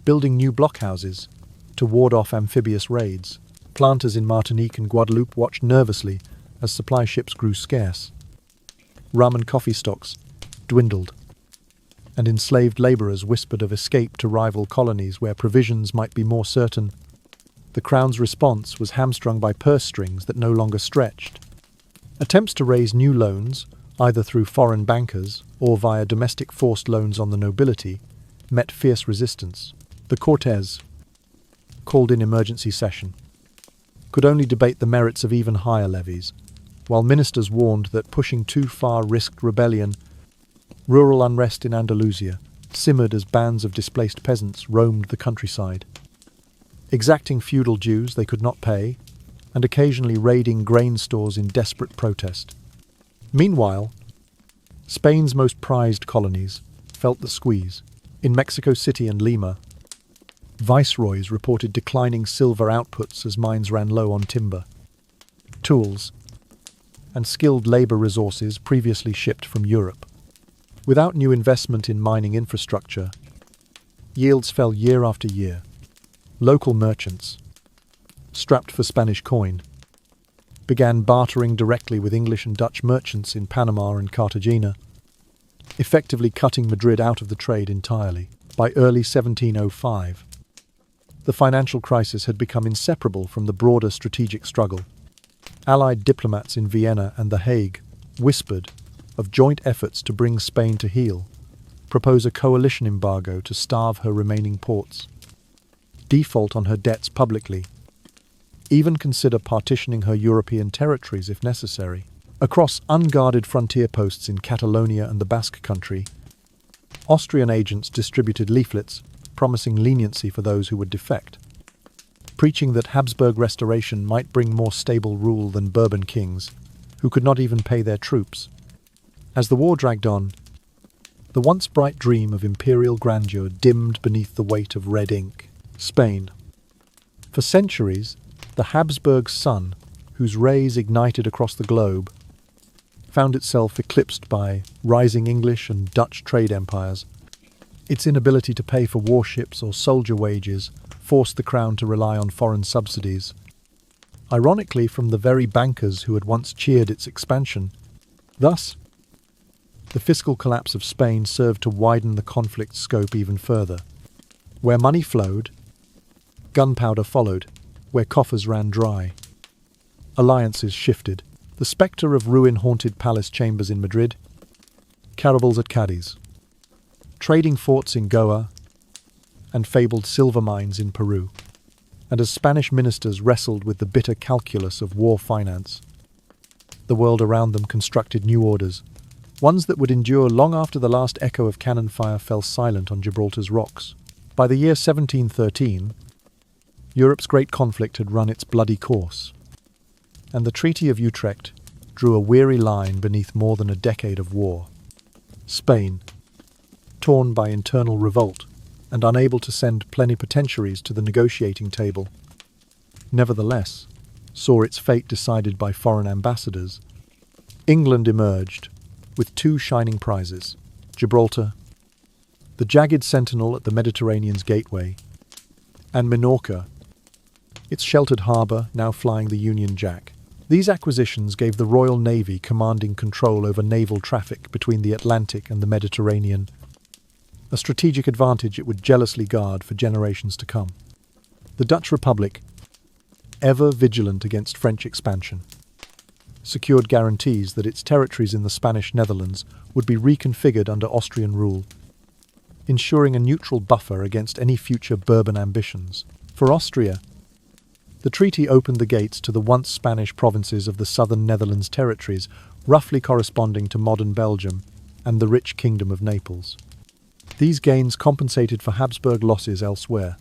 Speaker 1: building new blockhouses to ward off amphibious raids. Planters in Martinique and Guadeloupe watched nervously as supply ships grew scarce. Rum and coffee stocks dwindled, and enslaved labourers whispered of escape to rival colonies where provisions might be more certain. The Crown's response was hamstrung by purse strings that no longer stretched. Attempts to raise new loans, either through foreign bankers or via domestic forced loans on the nobility, met fierce resistance. The Cortes, called in emergency session, could only debate the merits of even higher levies, while ministers warned that pushing too far risked rebellion. Rural unrest in Andalusia simmered as bands of displaced peasants roamed the countryside, exacting feudal dues they could not pay, and occasionally raiding grain stores in desperate protest. Meanwhile, Spain's most prized colonies felt the squeeze. In Mexico City and Lima, viceroys reported declining silver outputs as mines ran low on timber, tools, and skilled labor resources previously shipped from Europe. Without new investment in mining infrastructure, yields fell year after year. Local merchants, strapped for Spanish coin, began bartering directly with English and Dutch merchants in Panama and Cartagena, effectively cutting Madrid out of the trade entirely. By early 1705, the financial crisis had become inseparable from the broader strategic struggle. Allied diplomats in Vienna and The Hague whispered of joint efforts to bring Spain to heel, propose a coalition embargo to starve her remaining ports, default on her debts publicly, even consider partitioning her European territories if necessary. Across unguarded frontier posts in Catalonia and the Basque Country, Austrian agents distributed leaflets promising leniency for those who would defect, preaching that Habsburg restoration might bring more stable rule than Bourbon kings, who could not even pay their troops. As the war dragged on, the once bright dream of imperial grandeur dimmed beneath the weight of red ink. Spain. For centuries, the Habsburg sun, whose rays ignited across the globe, found itself eclipsed by rising English and Dutch trade empires. Its inability to pay for warships or soldier wages forced the crown to rely on foreign subsidies, ironically from the very bankers who had once cheered its expansion. Thus, the fiscal collapse of Spain served to widen the conflict's scope even further. Where money flowed, gunpowder followed. Where coffers ran dry, alliances shifted. The spectre of ruin-haunted palace chambers in Madrid, caravels at Cadiz, trading forts in Goa, and fabled silver mines in Peru. And as Spanish ministers wrestled with the bitter calculus of war finance, the world around them constructed new orders, ones that would endure long after the last echo of cannon fire fell silent on Gibraltar's rocks. By the year 1713, Europe's great conflict had run its bloody course, and the Treaty of Utrecht drew a weary line beneath more than a decade of war. Spain, torn by internal revolt and unable to send plenipotentiaries to the negotiating table, nevertheless saw its fate decided by foreign ambassadors. England emerged with two shining prizes: Gibraltar, the jagged sentinel at the Mediterranean's gateway, and Minorca, its sheltered harbour now flying the Union Jack. These acquisitions gave the Royal Navy commanding control over naval traffic between the Atlantic and the Mediterranean, a strategic advantage it would jealously guard for generations to come. The Dutch Republic, ever vigilant against French expansion, secured guarantees that its territories in the Spanish Netherlands would be reconfigured under Austrian rule, ensuring a neutral buffer against any future Bourbon ambitions. For Austria, the treaty opened the gates to the once Spanish provinces of the southern Netherlands territories, roughly corresponding to modern Belgium, and the rich Kingdom of Naples. These gains compensated for Habsburg losses elsewhere,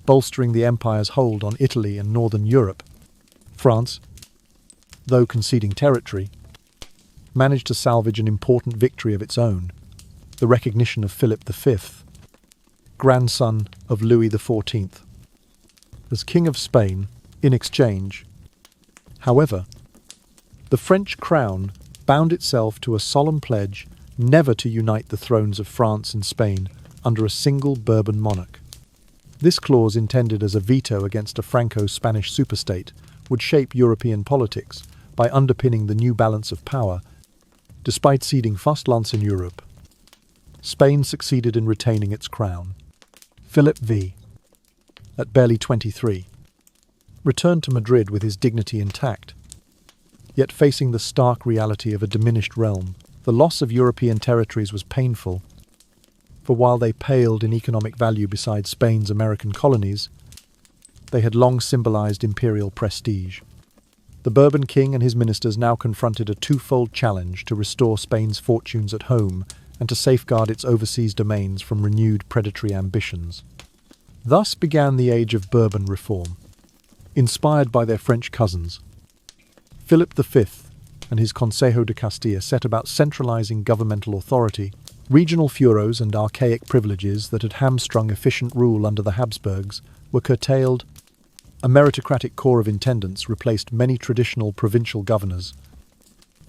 Speaker 1: bolstering the empire's hold on Italy and northern Europe. France, though conceding territory, managed to salvage an important victory of its own, the recognition of Philip V, grandson of Louis XIV, as King of Spain in exchange. However, the French crown bound itself to a solemn pledge never to unite the thrones of France and Spain under a single Bourbon monarch. This clause, intended as a veto against a Franco-Spanish superstate, would shape European politics by underpinning the new balance of power. Despite ceding first lands in Europe, Spain succeeded in retaining its crown. Philip V, at barely 23, returned to Madrid with his dignity intact, yet facing the stark reality of a diminished realm. The loss of European territories was painful, for while they paled in economic value beside Spain's American colonies, they had long symbolized imperial prestige. The Bourbon king and his ministers now confronted a twofold challenge: to restore Spain's fortunes at home and to safeguard its overseas domains from renewed predatory ambitions. Thus began the age of Bourbon reform. Inspired by their French cousins, Philip V and his Consejo de Castilla set about centralizing governmental authority. Regional fueros and archaic privileges that had hamstrung efficient rule under the Habsburgs were curtailed. A meritocratic corps of intendants replaced many traditional provincial governors.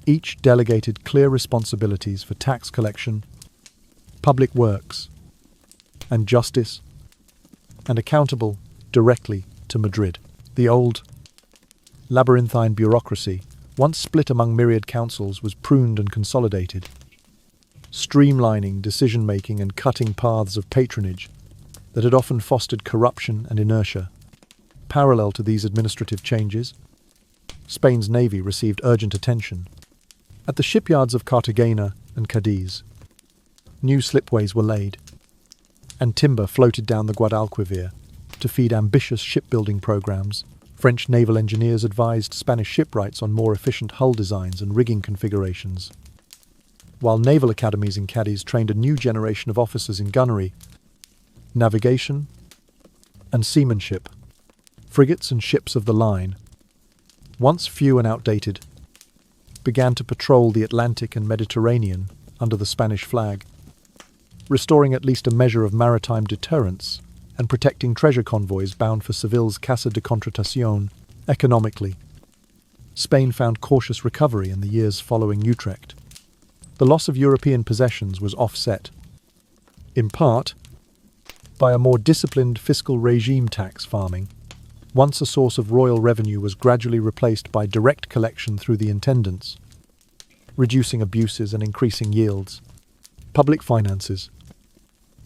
Speaker 1: Each delegated clear responsibilities for tax collection, public works, and justice, and accountable directly to Madrid. The old, labyrinthine bureaucracy, once split among myriad councils, was pruned and consolidated, streamlining decision-making and cutting paths of patronage that had often fostered corruption and inertia. Parallel to these administrative changes, Spain's navy received urgent attention. At the shipyards of Cartagena and Cadiz, new slipways were laid, and timber floated down the Guadalquivir to feed ambitious shipbuilding programs. French naval engineers advised Spanish shipwrights on more efficient hull designs and rigging configurations, while naval academies in Cadiz trained a new generation of officers in gunnery, navigation, and seamanship. Frigates and ships of the line, once few and outdated, began to patrol the Atlantic and Mediterranean under the Spanish flag, restoring at least a measure of maritime deterrence and protecting treasure convoys bound for Seville's Casa de Contratación. Economically, Spain found cautious recovery in the years following Utrecht. The loss of European possessions was offset, in part, by a more disciplined fiscal regime. Tax farming, once a source of royal revenue, was gradually replaced by direct collection through the intendants, reducing abuses and increasing yields. Public finances,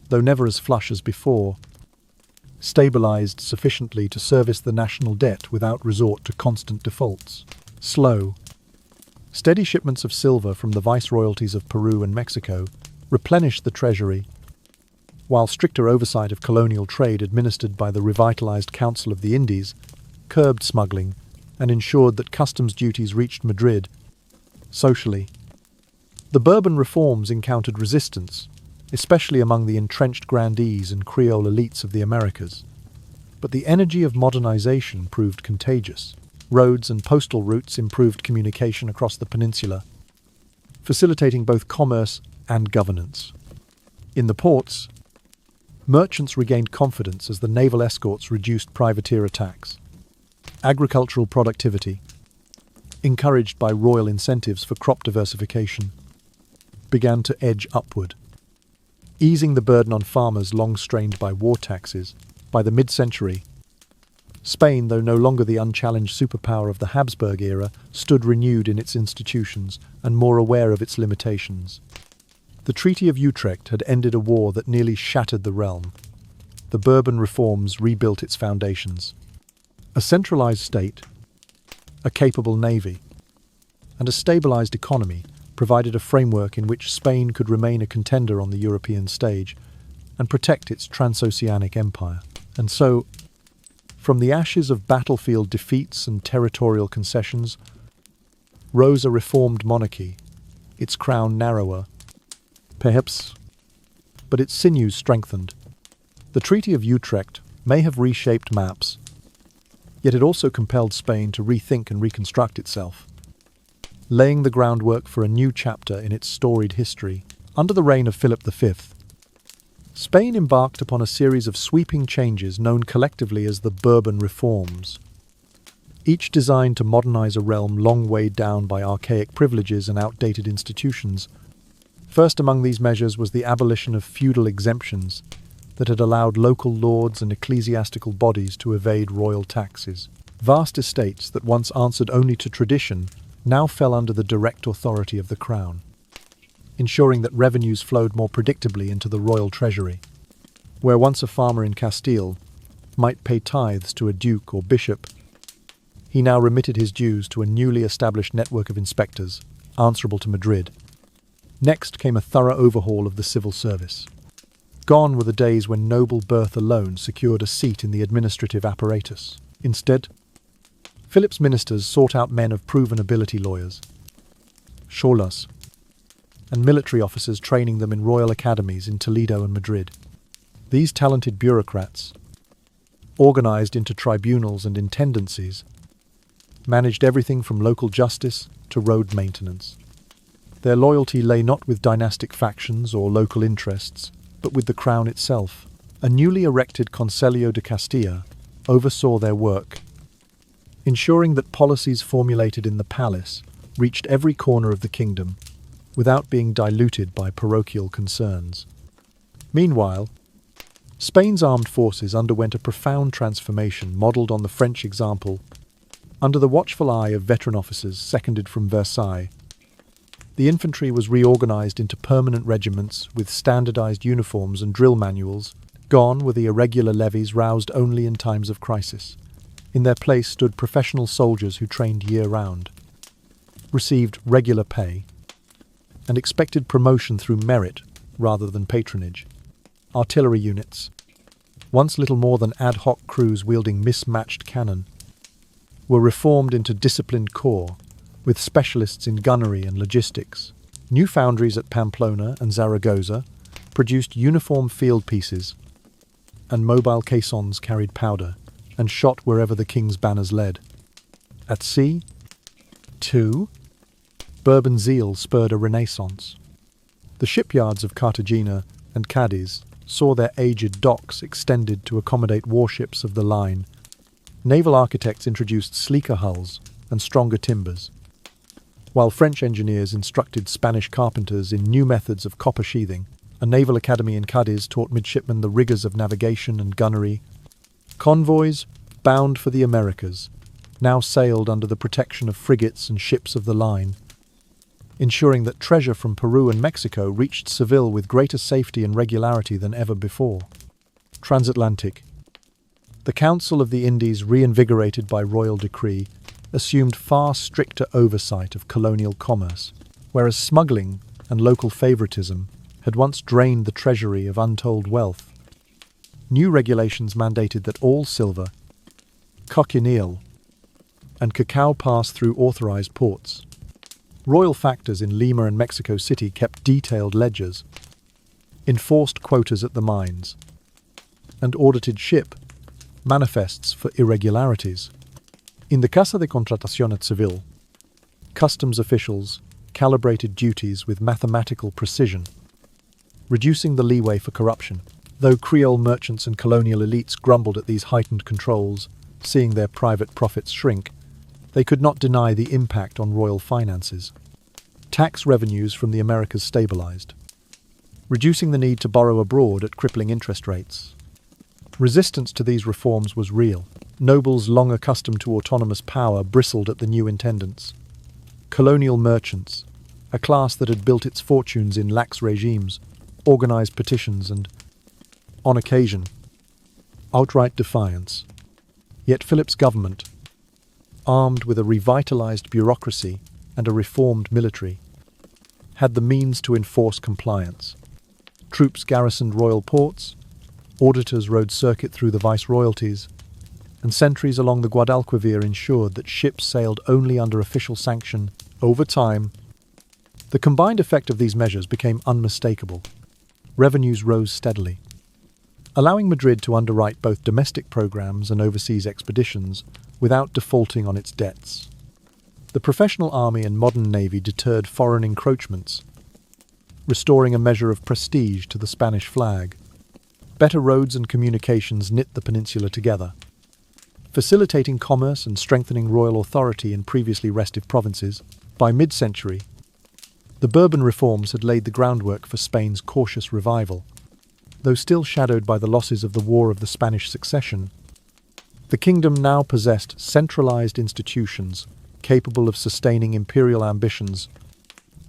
Speaker 1: though never as flush as before, stabilized sufficiently to service the national debt without resort to constant defaults. Slow, steady shipments of silver from the viceroyalties of Peru and Mexico replenished the treasury, while stricter oversight of colonial trade administered by the revitalized Council of the Indies curbed smuggling and ensured that customs duties reached Madrid. Socially, the Bourbon reforms encountered resistance, especially among the entrenched grandees and Creole elites of the Americas. But the energy of modernization proved contagious. Roads and postal routes improved communication across the peninsula, facilitating both commerce and governance. In the ports, merchants regained confidence as the naval escorts reduced privateer attacks. Agricultural productivity, encouraged by royal incentives for crop diversification, began to edge upward, easing the burden on farmers long strained by war taxes. By the mid-century, Spain, though no longer the unchallenged superpower of the Habsburg era, stood renewed in its institutions and more aware of its limitations. The Treaty of Utrecht had ended a war that nearly shattered the realm. The Bourbon reforms rebuilt its foundations. A centralized state, a capable navy, and a stabilized economy provided a framework in which Spain could remain a contender on the European stage and protect its transoceanic empire. And so, from the ashes of battlefield defeats and territorial concessions, rose a reformed monarchy, its crown narrower, perhaps, but its sinews strengthened. The Treaty of Utrecht may have reshaped maps, yet it also compelled Spain to rethink and reconstruct itself, laying the groundwork for a new chapter in its storied history. Under the reign of Philip V, Spain embarked upon a series of sweeping changes known collectively as the Bourbon reforms, each designed to modernize a realm long weighed down by archaic privileges and outdated institutions. First among these measures was the abolition of feudal exemptions that had allowed local lords and ecclesiastical bodies to evade royal taxes. Vast estates that once answered only to tradition now fell under the direct authority of the crown, ensuring that revenues flowed more predictably into the royal treasury. Where once a farmer in Castile might pay tithes to a duke or bishop, he now remitted his dues to a newly established network of inspectors, answerable to Madrid. Next came a thorough overhaul of the civil service. Gone were the days when noble birth alone secured a seat in the administrative apparatus. Instead, Philip's ministers sought out men of proven ability, lawyers, cholas, and military officers, training them in royal academies in Toledo and Madrid. These talented bureaucrats, organized into tribunals and intendancies, managed everything from local justice to road maintenance. Their loyalty lay not with dynastic factions or local interests, but with the crown itself. A newly erected Consejo de Castilla oversaw their work, ensuring that policies formulated in the palace reached every corner of the kingdom without being diluted by parochial concerns. Meanwhile, Spain's armed forces underwent a profound transformation modelled on the French example. Under the watchful eye of veteran officers seconded from Versailles, the infantry was reorganized into permanent regiments with standardized uniforms and drill manuals. Gone were the irregular levies roused only in times of crisis. In their place stood professional soldiers who trained year-round, received regular pay, and expected promotion through merit rather than patronage. Artillery units, once little more than ad hoc crews wielding mismatched cannon, were reformed into disciplined corps, with specialists in gunnery and logistics. New foundries at Pamplona and Zaragoza produced uniform field pieces, and mobile caissons carried powder and shot wherever the king's banners led. At sea, too, Bourbon zeal spurred a renaissance. The shipyards of Cartagena and Cadiz saw their aged docks extended to accommodate warships of the line. Naval architects introduced sleeker hulls and stronger timbers, while French engineers instructed Spanish carpenters in new methods of copper sheathing. A naval academy in Cadiz taught midshipmen the rigors of navigation and gunnery. Convoys, bound for the Americas, now sailed under the protection of frigates and ships of the line, ensuring that treasure from Peru and Mexico reached Seville with greater safety and regularity than ever before. Transatlantic. The Council of the Indies, reinvigorated by royal decree, assumed far stricter oversight of colonial commerce, whereas smuggling and local favoritism had once drained the treasury of untold wealth. New regulations mandated that all silver, cochineal, and cacao pass through authorized ports. Royal factors in Lima and Mexico City kept detailed ledgers, enforced quotas at the mines, and audited ship manifests for irregularities. In the Casa de Contratación at Seville, customs officials calibrated duties with mathematical precision, reducing the leeway for corruption. Though Creole merchants and colonial elites grumbled at these heightened controls, seeing their private profits shrink, they could not deny the impact on royal finances. Tax revenues from the Americas stabilized, reducing the need to borrow abroad at crippling interest rates. Resistance to these reforms was real. Nobles long accustomed to autonomous power bristled at the new intendants. Colonial merchants, a class that had built its fortunes in lax regimes, organized petitions and, on occasion, outright defiance. Yet Philip's government, armed with a revitalized bureaucracy and a reformed military, had the means to enforce compliance. Troops garrisoned royal ports, auditors rode circuit through the viceroyalties, and sentries along the Guadalquivir ensured that ships sailed only under official sanction. Over time, the combined effect of these measures became unmistakable. Revenues rose steadily, allowing Madrid to underwrite both domestic programs and overseas expeditions without defaulting on its debts. The professional army and modern navy deterred foreign encroachments, restoring a measure of prestige to the Spanish flag. Better roads and communications knit the peninsula together, facilitating commerce and strengthening royal authority in previously restive provinces. By mid-century, the Bourbon reforms had laid the groundwork for Spain's cautious revival. Though still shadowed by the losses of the War of the Spanish Succession, the kingdom now possessed centralized institutions capable of sustaining imperial ambitions.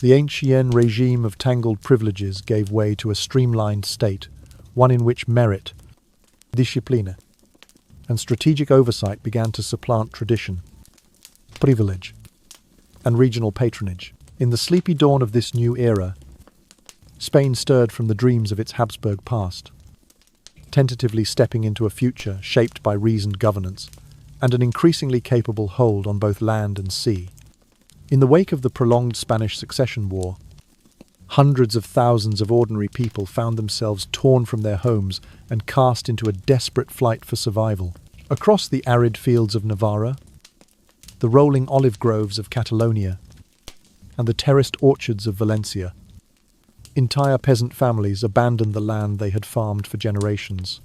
Speaker 1: The ancien regime of tangled privileges gave way to a streamlined state, one in which merit, disciplina, and strategic oversight began to supplant tradition, privilege, and regional patronage. In the sleepy dawn of this new era, Spain stirred from the dreams of its Habsburg past, tentatively stepping into a future shaped by reasoned governance and an increasingly capable hold on both land and sea. In the wake of the prolonged Spanish Succession War, hundreds of thousands of ordinary people found themselves torn from their homes and cast into a desperate flight for survival. Across the arid fields of Navarra, the rolling olive groves of Catalonia, and the terraced orchards of Valencia, entire peasant families abandoned the land they had farmed for generations.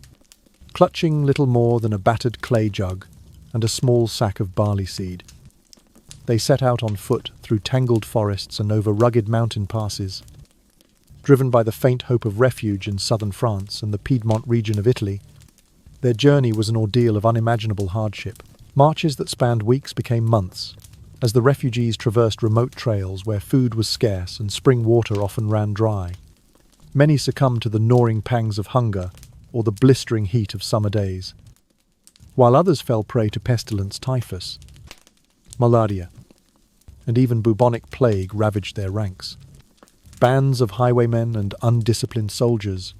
Speaker 1: Clutching little more than a battered clay jug and a small sack of barley seed, they set out on foot through tangled forests and over rugged mountain passes. Driven by the faint hope of refuge in southern France and the Piedmont region of Italy, their journey was an ordeal of unimaginable hardship. Marches that spanned weeks became months, as the refugees traversed remote trails where food was scarce and spring water often ran dry. Many succumbed to the gnawing pangs of hunger or the blistering heat of summer days, while others fell prey to pestilence, typhus, malaria, and even bubonic plague ravaged their ranks. Bands of highwaymen and undisciplined soldiers,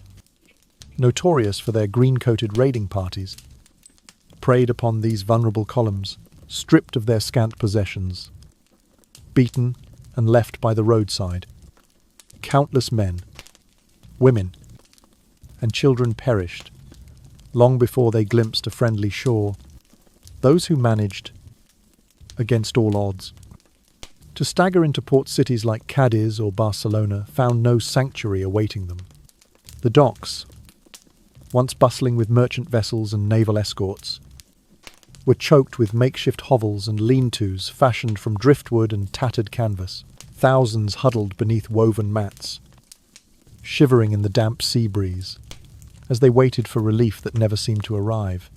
Speaker 1: notorious for their green-coated raiding parties, preyed upon these vulnerable columns, stripped of their scant possessions, beaten and left by the roadside. Countless men, women, and children perished long before they glimpsed a friendly shore. Those who managed, against all odds, to stagger into port cities like Cadiz or Barcelona found no sanctuary awaiting them. The docks, once bustling with merchant vessels and naval escorts, were choked with makeshift hovels and lean-tos fashioned from driftwood and tattered canvas. Thousands huddled beneath woven mats, shivering in the damp sea breeze, as they waited for relief that never seemed to arrive.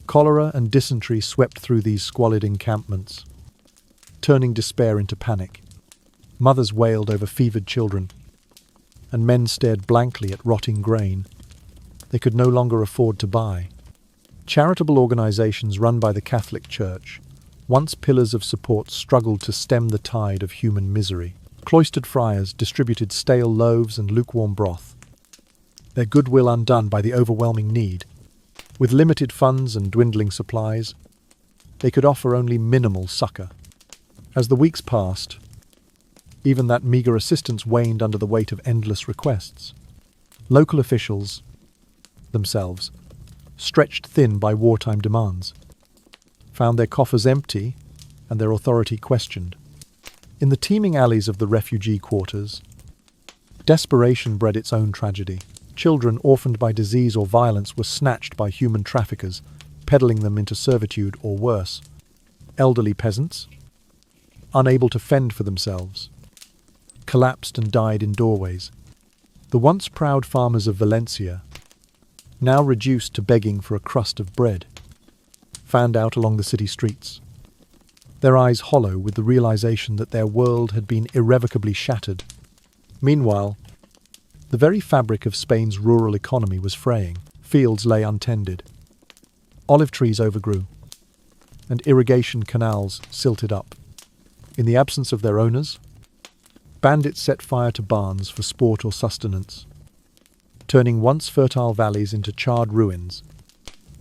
Speaker 1: Cholera and dysentery swept through these squalid encampments, turning despair into panic. Mothers wailed over fevered children, and men stared blankly at rotting grain they could no longer afford to buy. Charitable organizations run by the Catholic Church, once pillars of support, struggled to stem the tide of human misery. Cloistered friars distributed stale loaves and lukewarm broth, their goodwill undone by the overwhelming need. With limited funds and dwindling supplies, they could offer only minimal succor. As the weeks passed, even that meager assistance waned under the weight of endless requests. Local officials, themselves, stretched thin by wartime demands, found their coffers empty and their authority questioned. In the teeming alleys of the refugee quarters, desperation bred its own tragedy. Children orphaned by disease or violence were snatched by human traffickers, peddling them into servitude or worse. Elderly peasants, unable to fend for themselves, collapsed and died in doorways. The once proud farmers of Valencia, now reduced to begging for a crust of bread, fanned out along the city streets, their eyes hollow with the realization that their world had been irrevocably shattered. Meanwhile, the very fabric of Spain's rural economy was fraying. Fields lay untended, olive trees overgrew, and irrigation canals silted up. In the absence of their owners, bandits set fire to barns for sport or sustenance, turning once fertile valleys into charred ruins.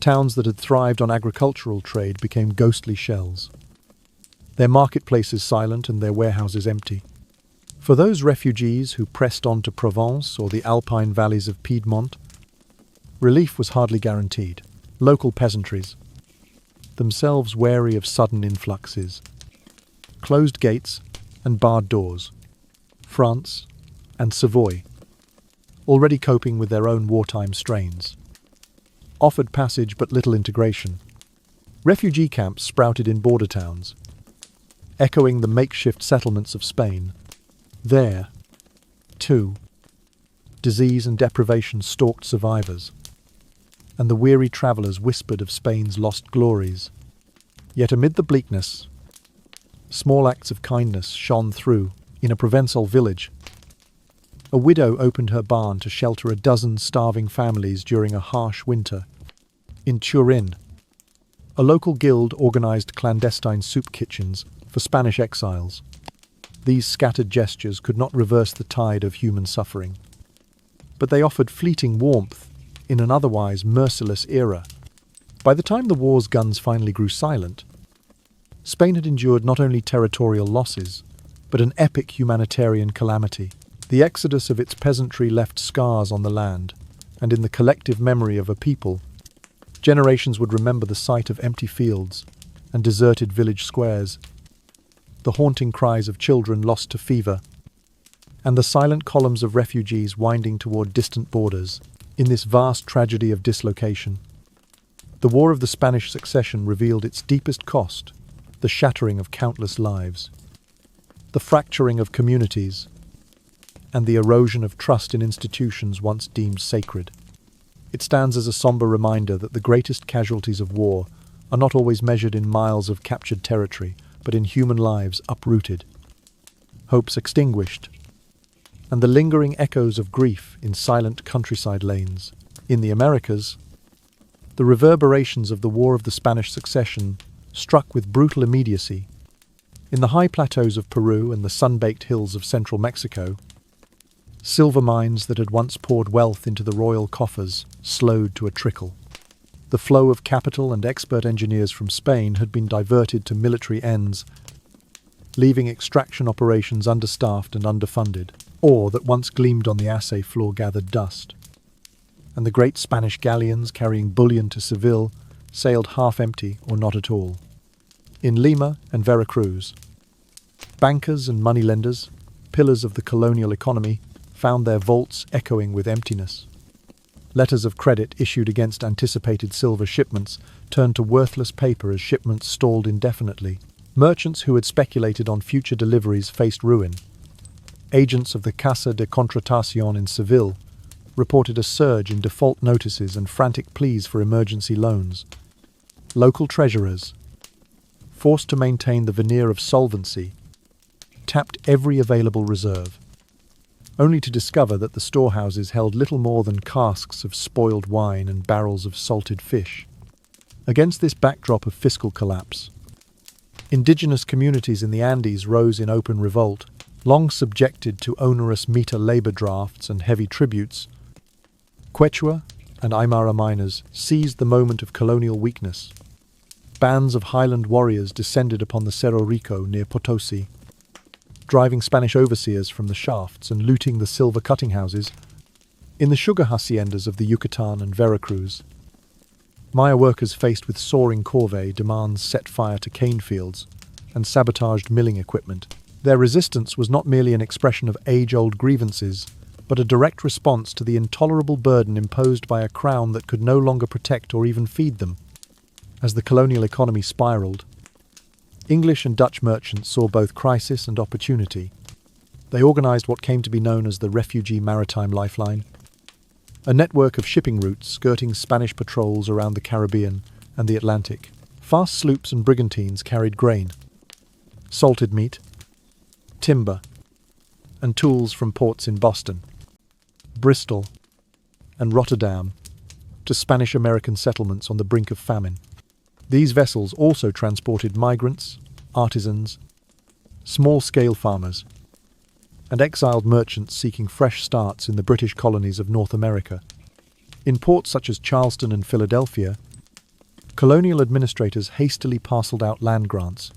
Speaker 1: Towns that had thrived on agricultural trade became ghostly shells, their marketplaces silent and their warehouses empty. For those refugees who pressed on to Provence or the alpine valleys of Piedmont, relief was hardly guaranteed. Local peasantries, themselves wary of sudden influxes, closed gates and barred doors. France and Savoy, already coping with their own wartime strains, offered passage but little integration. Refugee camps sprouted in border towns, echoing the makeshift settlements of Spain. There, too, disease and deprivation stalked survivors, and the weary travellers whispered of Spain's lost glories. Yet amid the bleakness, small acts of kindness shone through. In a Provençal village, a widow opened her barn to shelter a dozen starving families during a harsh winter. In Turin, a local guild organised clandestine soup kitchens for Spanish exiles. These scattered gestures could not reverse the tide of human suffering, but they offered fleeting warmth in an otherwise merciless era. By the time the war's guns finally grew silent, Spain had endured not only territorial losses, but an epic humanitarian calamity. The exodus of its peasantry left scars on the land, and in the collective memory of a people, generations would remember the sight of empty fields and deserted village squares, the haunting cries of children lost to fever, and the silent columns of refugees winding toward distant borders. In this vast tragedy of dislocation, the War of the Spanish Succession revealed its deepest cost: the shattering of countless lives, the fracturing of communities, and the erosion of trust in institutions once deemed sacred. It stands as a somber reminder that the greatest casualties of war are not always measured in miles of captured territory, but in human lives uprooted, hopes extinguished, and the lingering echoes of grief in silent countryside lanes. In the Americas, the reverberations of the War of the Spanish Succession struck with brutal immediacy. In the high plateaus of Peru and the sun-baked hills of central Mexico, silver mines that had once poured wealth into the royal coffers slowed to a trickle. The flow of capital and expert engineers from Spain had been diverted to military ends, leaving extraction operations understaffed and underfunded. Ore that once gleamed on the assay floor gathered dust, and the great Spanish galleons carrying bullion to Seville sailed half-empty or not at all. In Lima and Veracruz, bankers and moneylenders, pillars of the colonial economy, found their vaults echoing with emptiness. Letters of credit issued against anticipated silver shipments turned to worthless paper as shipments stalled indefinitely. Merchants who had speculated on future deliveries faced ruin. Agents of the Casa de Contratación in Seville reported a surge in default notices and frantic pleas for emergency loans. Local treasurers, forced to maintain the veneer of solvency, tapped every available reserve, only to discover that the storehouses held little more than casks of spoiled wine and barrels of salted fish. Against this backdrop of fiscal collapse, indigenous communities in the Andes rose in open revolt. Long subjected to onerous meter labor drafts and heavy tributes, Quechua and Aymara miners seized the moment of colonial weakness. Bands of highland warriors descended upon the Cerro Rico near Potosi, driving Spanish overseers from the shafts and looting the silver cutting houses. In the sugar haciendas of the Yucatan and Veracruz, Maya workers faced with soaring corvée demands set fire to cane fields and sabotaged milling equipment. Their resistance was not merely an expression of age-old grievances, but a direct response to the intolerable burden imposed by a crown that could no longer protect or even feed them. As the colonial economy spiraled, English and Dutch merchants saw both crisis and opportunity. They organized what came to be known as the Refugee Maritime Lifeline, a network of shipping routes skirting Spanish patrols around the Caribbean and the Atlantic. Fast sloops and brigantines carried grain, salted meat, timber, and tools from ports in Boston, Bristol, and Rotterdam to Spanish-American settlements on the brink of famine. These vessels also transported migrants, artisans, small-scale farmers, and exiled merchants seeking fresh starts in the British colonies of North America. In ports such as Charleston and Philadelphia, colonial administrators hastily parceled out land grants,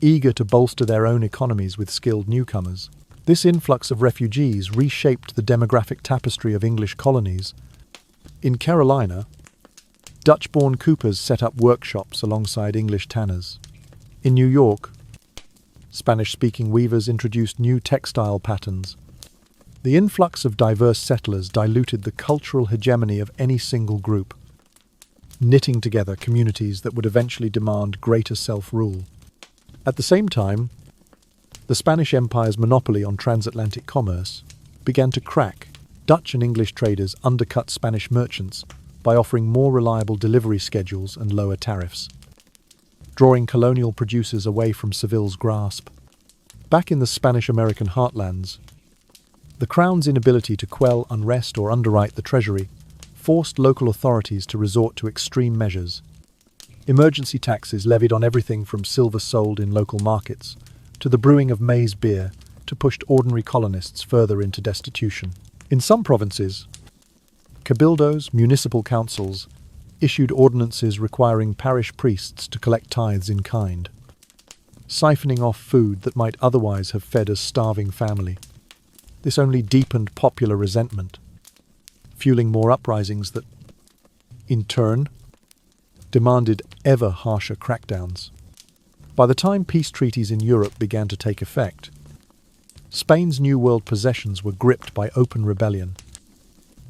Speaker 1: eager to bolster their own economies with skilled newcomers. This influx of refugees reshaped the demographic tapestry of English colonies. In Carolina, Dutch-born coopers set up workshops alongside English tanners. In New York, Spanish-speaking weavers introduced new textile patterns. The influx of diverse settlers diluted the cultural hegemony of any single group, knitting together communities that would eventually demand greater self-rule. At the same time, the Spanish Empire's monopoly on transatlantic commerce began to crack. Dutch and English traders undercut Spanish merchants by offering more reliable delivery schedules and lower tariffs, drawing colonial producers away from Seville's grasp. Back in the Spanish-American heartlands, the Crown's inability to quell unrest or underwrite the treasury forced local authorities to resort to extreme measures. Emergency taxes levied on everything from silver sold in local markets to the brewing of maize beer to push ordinary colonists further into destitution. In some provinces, cabildos, municipal councils, issued ordinances requiring parish priests to collect tithes in kind, siphoning off food that might otherwise have fed a starving family. This only deepened popular resentment, fueling more uprisings that, in turn, demanded ever harsher crackdowns. By the time peace treaties in Europe began to take effect, Spain's New World possessions were gripped by open rebellion,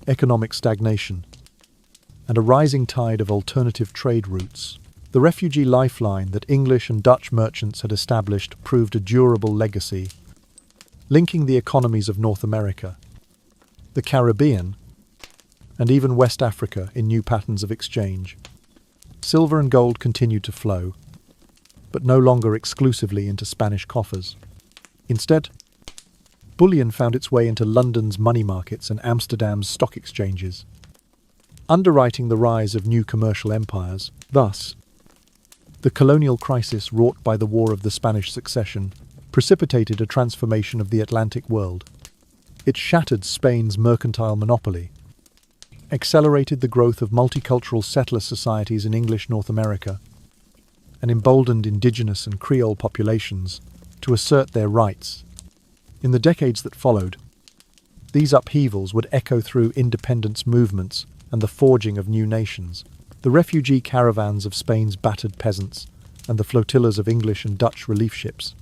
Speaker 1: economic stagnation, and a rising tide of alternative trade routes. The refugee lifeline that English and Dutch merchants had established proved a durable legacy, linking the economies of North America, the Caribbean, and even West Africa in new patterns of exchange. Silver and gold continued to flow, but no longer exclusively into Spanish coffers. Instead, bullion found its way into London's money markets and Amsterdam's stock exchanges, underwriting the rise of new commercial empires. Thus, the colonial crisis wrought by the War of the Spanish Succession precipitated a transformation of the Atlantic world. It shattered Spain's mercantile monopoly, accelerated the growth of multicultural settler societies in English North America, and emboldened indigenous and Creole populations to assert their rights. In the decades that followed, these upheavals would echo through independence movements and the forging of new nations. The refugee caravans of Spain's battered peasants and the flotillas of English and Dutch relief ships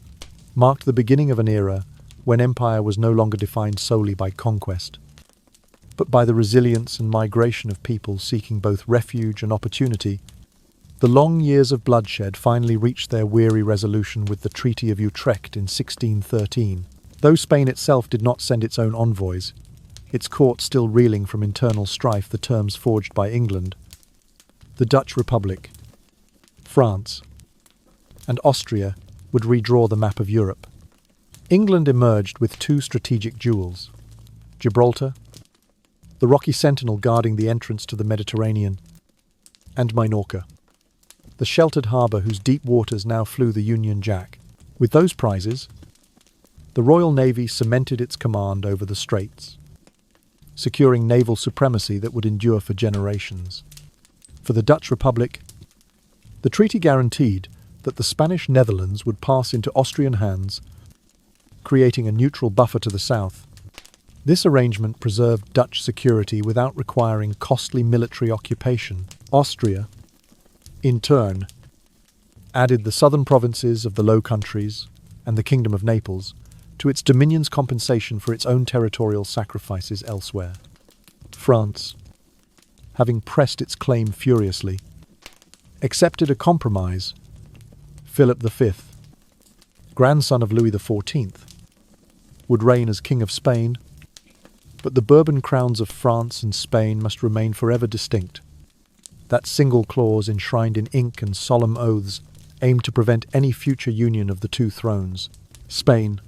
Speaker 1: marked the beginning of an era when empire was no longer defined solely by conquest, but by the resilience and migration of people seeking both refuge and opportunity. The long years of bloodshed finally reached their weary resolution with the Treaty of Utrecht in 1613. Though Spain itself did not send its own envoys, its court still reeling from internal strife, the terms forged by England, the Dutch Republic, France, and Austria would redraw the map of Europe. England emerged with two strategic jewels: Gibraltar, the rocky sentinel guarding the entrance to the Mediterranean, and Minorca, the sheltered harbour whose deep waters now flew the Union Jack. With those prizes, the Royal Navy cemented its command over the straits, securing naval supremacy that would endure for generations. For the Dutch Republic, the treaty guaranteed that the Spanish Netherlands would pass into Austrian hands, creating a neutral buffer to the south. This arrangement preserved Dutch security without requiring costly military occupation. Austria, in turn, added the southern provinces of the Low Countries and the Kingdom of Naples to its dominion's compensation for its own territorial sacrifices elsewhere. France, having pressed its claim furiously, accepted a compromise. Philip V, grandson of Louis XIV, would reign as King of Spain, but the Bourbon crowns of France and Spain must remain forever distinct. That single clause, enshrined in ink and solemn oaths, aimed to prevent any future union of the two thrones. Spain,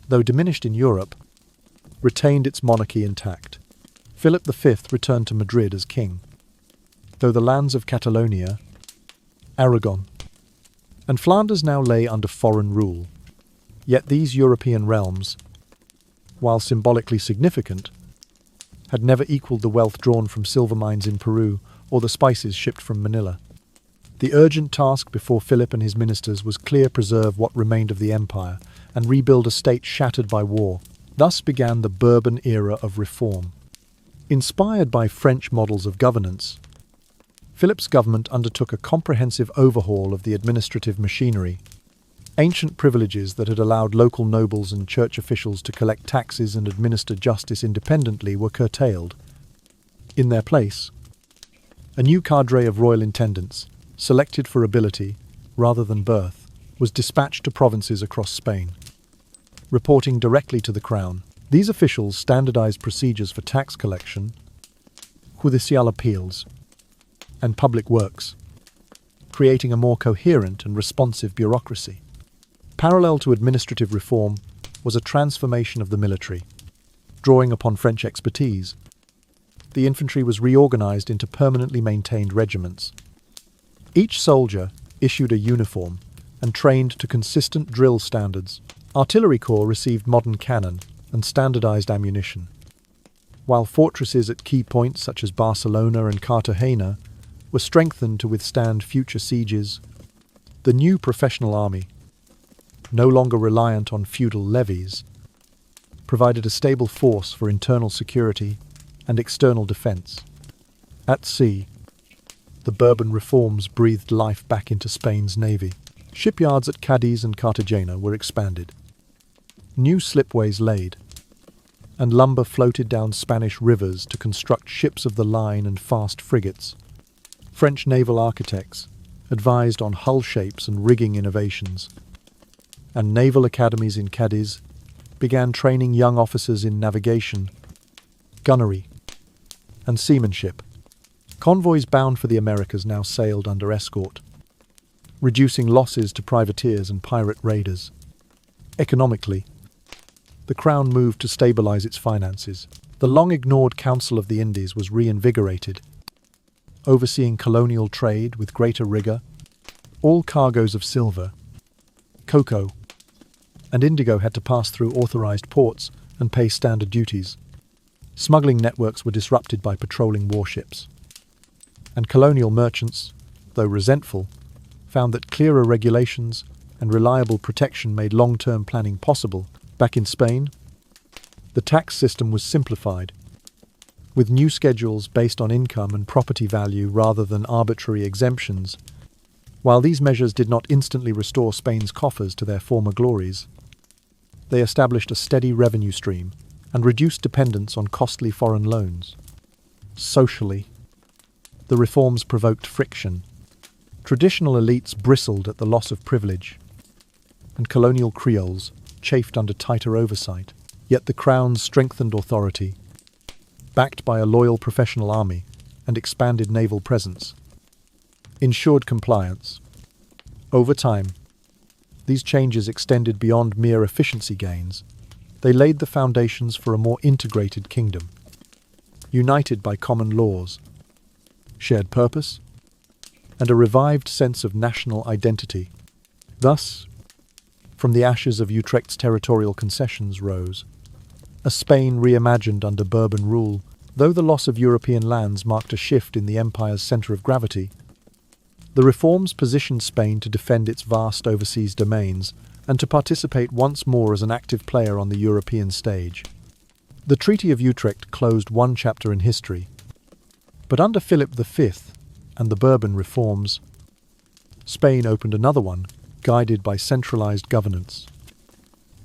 Speaker 1: though diminished in Europe, retained its monarchy intact. Philip V returned to Madrid as king, though the lands of Catalonia, Aragon, and Flanders now lay under foreign rule. Yet these European realms, while symbolically significant, had never equaled the wealth drawn from silver mines in Peru or the spices shipped from Manila. The urgent task before Philip and his ministers was clear: preserve what remained of the empire and rebuild a state shattered by war. Thus began the Bourbon era of reform. Inspired by French models of governance, Philip's government undertook a comprehensive overhaul of the administrative machinery. Ancient privileges that had allowed local nobles and church officials to collect taxes and administer justice independently were curtailed. In their place, a new cadre of royal intendants, selected for ability rather than birth, was dispatched to provinces across Spain. Reporting directly to the crown, these officials standardized procedures for tax collection, judicial appeals, and public works, creating a more coherent and responsive bureaucracy. Parallel to administrative reform was a transformation of the military. Drawing upon French expertise, the infantry was reorganized into permanently maintained regiments. Each soldier issued a uniform and trained to consistent drill standards. Artillery corps received modern cannon and standardized ammunition, while fortresses at key points such as Barcelona and Cartagena were strengthened to withstand future sieges. The new professional army, no longer reliant on feudal levies, provided a stable force for internal security and external defense. At sea, the Bourbon reforms breathed life back into Spain's navy. Shipyards at Cadiz and Cartagena were expanded, new slipways laid, and lumber floated down Spanish rivers to construct ships of the line and fast frigates. French naval architects advised on hull shapes and rigging innovations, and naval academies in Cadiz began training young officers in navigation, gunnery, and seamanship. Convoys bound for the Americas now sailed under escort, reducing losses to privateers and pirate raiders. Economically, the Crown moved to stabilize its finances. The long-ignored Council of the Indies was reinvigorated, overseeing colonial trade with greater rigor. All cargoes of silver, cocoa, and indigo had to pass through authorized ports and pay standard duties. Smuggling networks were disrupted by patrolling warships, and colonial merchants, though resentful, found that clearer regulations and reliable protection made long-term planning possible. Back in Spain, the tax system was simplified, with new schedules based on income and property value rather than arbitrary exemptions. While these measures did not instantly restore Spain's coffers to their former glories, they established a steady revenue stream and reduced dependence on costly foreign loans. Socially, the reforms provoked friction. Traditional elites bristled at the loss of privilege, and colonial Creoles chafed under tighter oversight. Yet the Crown's strengthened authority, backed by a loyal professional army and expanded naval presence, ensured compliance. Over time, these changes extended beyond mere efficiency gains. They laid the foundations for a more integrated kingdom, united by common laws, shared purpose, and a revived sense of national identity. Thus, from the ashes of Utrecht's territorial concessions rose a Spain reimagined under Bourbon rule. Though the loss of European lands marked a shift in the empire's centre of gravity, the reforms positioned Spain to defend its vast overseas domains and to participate once more as an active player on the European stage. The Treaty of Utrecht closed one chapter in history, but under Philip V and the Bourbon reforms, Spain opened another one, guided by centralized governance,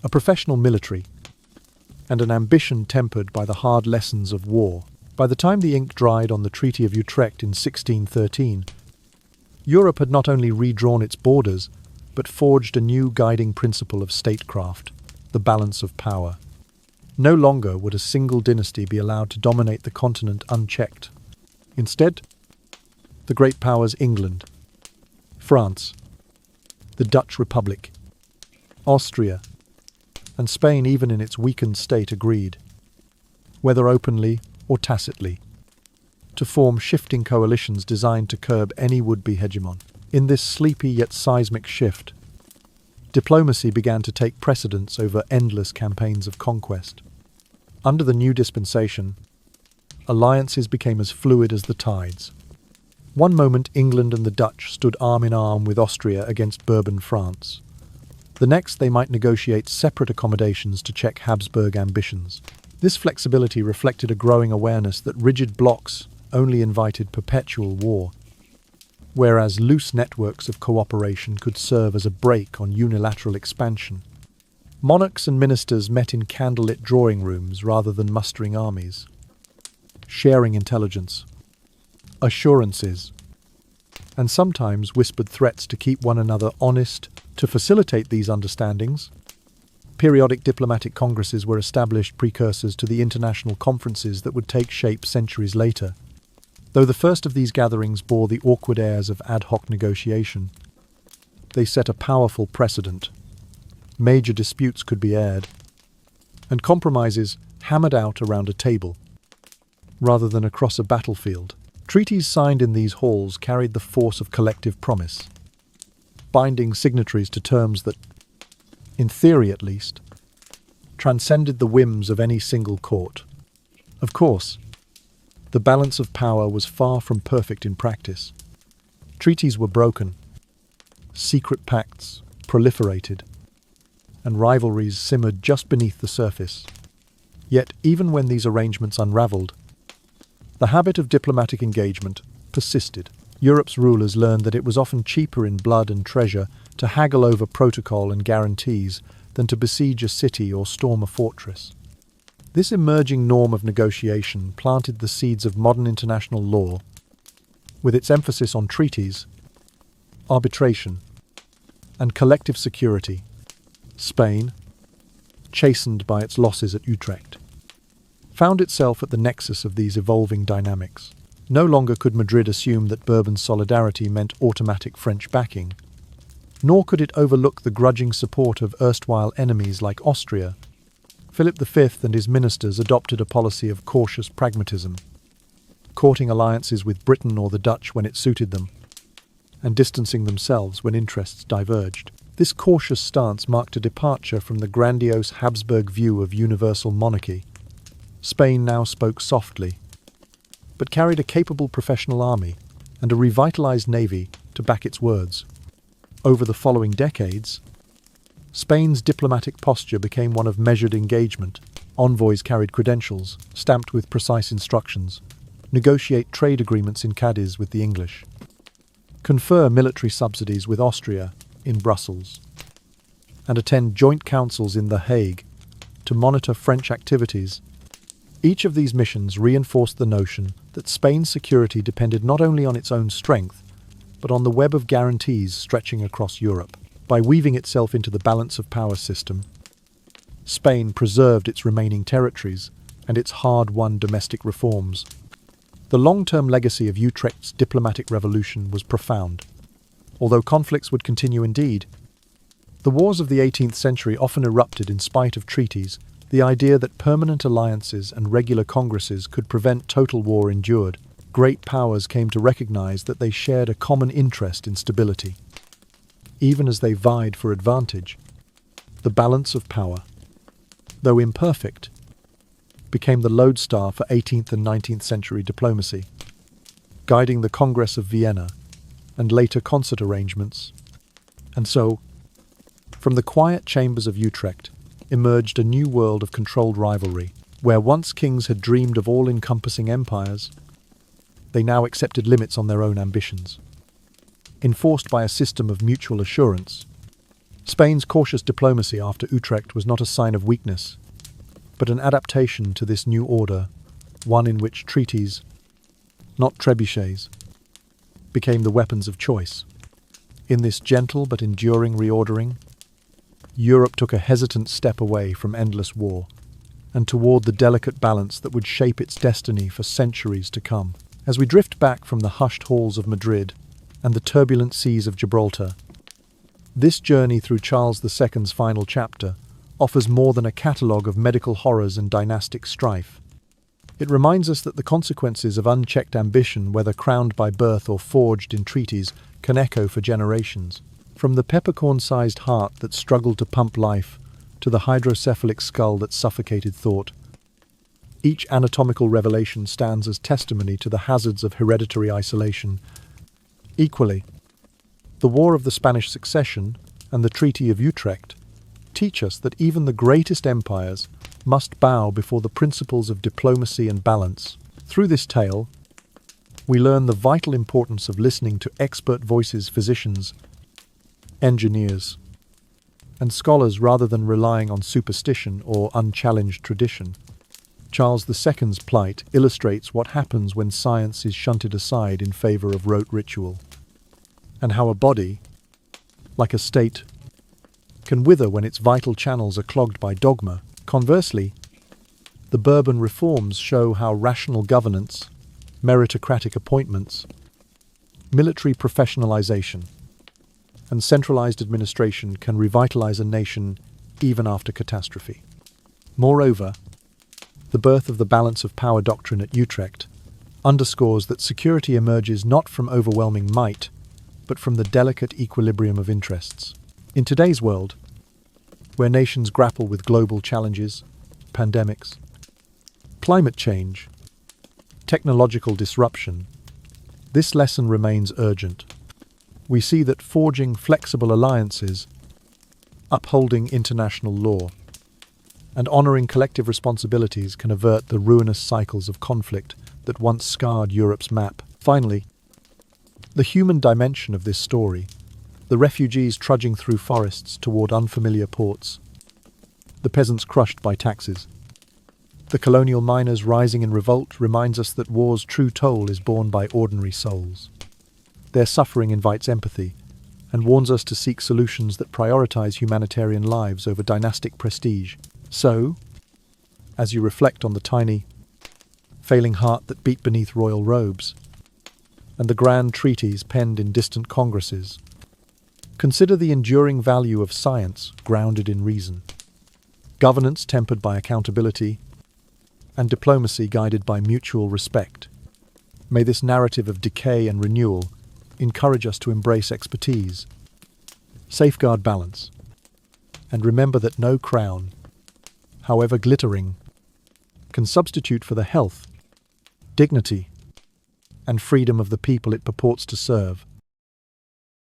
Speaker 1: a professional military, and an ambition tempered by the hard lessons of war. By the time the ink dried on the Treaty of Utrecht in 1613, Europe had not only redrawn its borders, but forged a new guiding principle of statecraft, the balance of power. No longer would a single dynasty be allowed to dominate the continent unchecked. Instead, the great powers England, France, the Dutch Republic, Austria, and Spain, even in its weakened state, agreed, whether openly or tacitly, to form shifting coalitions designed to curb any would-be hegemon. In this sleepy yet seismic shift, Diplomacy began to take precedence over endless campaigns of conquest. Under the new dispensation, alliances became as fluid as the tides. One moment England and the Dutch stood arm in arm with Austria against Bourbon France. The next they might negotiate separate accommodations to check Habsburg ambitions. This flexibility reflected a growing awareness that rigid blocks only invited perpetual war, whereas loose networks of cooperation could serve as a brake on unilateral expansion. Monarchs and ministers met in candlelit drawing rooms rather than mustering armies, sharing intelligence, assurances, and sometimes whispered threats to keep one another honest. To facilitate these understandings, periodic diplomatic congresses were established, precursors to the international conferences that would take shape centuries later. Though the first of these gatherings bore the awkward airs of ad hoc negotiation, they set a powerful precedent. Major disputes could be aired, and compromises hammered out around a table, rather than across a battlefield. Treaties signed in these halls carried the force of collective promise, binding signatories to terms that, in theory at least, transcended the whims of any single court. Of course, the balance of power was far from perfect in practice. Treaties were broken, secret pacts proliferated, and rivalries simmered just beneath the surface. Yet, even when these arrangements unraveled, the habit of diplomatic engagement persisted. Europe's rulers learned that it was often cheaper in blood and treasure to haggle over protocol and guarantees than to besiege a city or storm a fortress. This emerging norm of negotiation planted the seeds of modern international law, with its emphasis on treaties, arbitration, and collective security. Spain, chastened by its losses at Utrecht, found itself at the nexus of these evolving dynamics. No longer could Madrid assume that Bourbon's solidarity meant automatic French backing, nor could it overlook the grudging support of erstwhile enemies like Austria. Philip V and his ministers adopted a policy of cautious pragmatism, courting alliances with Britain or the Dutch when it suited them, and distancing themselves when interests diverged. This cautious stance marked a departure from the grandiose Habsburg view of universal monarchy. Spain now spoke softly, but carried a capable professional army and a revitalized navy to back its words. Over the following decades, Spain's diplomatic posture became one of measured engagement. Envoys carried credentials, stamped with precise instructions, negotiate trade agreements in Cadiz with the English, confer military subsidies with Austria in Brussels, and attend joint councils in The Hague to monitor French activities. Each of these missions reinforced the notion that Spain's security depended not only on its own strength, but on the web of guarantees stretching across Europe. By weaving itself into the balance of power system, Spain preserved its remaining territories and its hard-won domestic reforms. The long-term legacy of Utrecht's diplomatic revolution was profound. Although conflicts would continue indeed, the wars of the 18th century often erupted in spite of treaties. The idea that permanent alliances and regular congresses could prevent total war endured. Great powers came to recognize that they shared a common interest in stability. Even as they vied for advantage, the balance of power, though imperfect, became the lodestar for 18th and 19th century diplomacy, guiding the Congress of Vienna and later concert arrangements. And so, from the quiet chambers of Utrecht, emerged a new world of controlled rivalry. Where once kings had dreamed of all-encompassing empires, they now accepted limits on their own ambitions. Enforced by a system of mutual assurance, Spain's cautious diplomacy after Utrecht was not a sign of weakness, but an adaptation to this new order, one in which treaties, not trebuchets, became the weapons of choice. In this gentle but enduring reordering, Europe took a hesitant step away from endless war and toward the delicate balance that would shape its destiny for centuries to come. As we drift back from the hushed halls of Madrid and the turbulent seas of Gibraltar, this journey through Charles II's final chapter offers more than a catalogue of medical horrors and dynastic strife. It reminds us that the consequences of unchecked ambition, whether crowned by birth or forged in treaties, can echo for generations. From the peppercorn-sized heart that struggled to pump life to the hydrocephalic skull that suffocated thought, each anatomical revelation stands as testimony to the hazards of hereditary isolation. Equally, the War of the Spanish Succession and the Treaty of Utrecht teach us that even the greatest empires must bow before the principles of diplomacy and balance. Through this tale, we learn the vital importance of listening to expert voices, physicians, engineers, and scholars rather than relying on superstition or unchallenged tradition. Charles II's plight illustrates what happens when science is shunted aside in favor of rote ritual, and how a body, like a state, can wither when its vital channels are clogged by dogma. Conversely, the Bourbon reforms show how rational governance, meritocratic appointments, military professionalization, and centralized administration can revitalize a nation even after catastrophe. Moreover, the birth of the balance of power doctrine at Utrecht underscores that security emerges not from overwhelming might, but from the delicate equilibrium of interests. In today's world, where nations grapple with global challenges, pandemics, climate change, technological disruption, this lesson remains urgent. We see that forging flexible alliances, upholding international law, and honoring collective responsibilities can avert the ruinous cycles of conflict that once scarred Europe's map. Finally, the human dimension of this story, the refugees trudging through forests toward unfamiliar ports, the peasants crushed by taxes, the colonial miners rising in revolt, reminds us that war's true toll is borne by ordinary souls. Their suffering invites empathy and warns us to seek solutions that prioritize humanitarian lives over dynastic prestige. So, as you reflect on the tiny, failing heart that beat beneath royal robes, and the grand treaties penned in distant congresses, consider the enduring value of science grounded in reason, governance tempered by accountability, and diplomacy guided by mutual respect. May this narrative of decay and renewal encourage us to embrace expertise, safeguard balance, and remember that no crown, however glittering, can substitute for the health, dignity, and freedom of the people it purports to serve.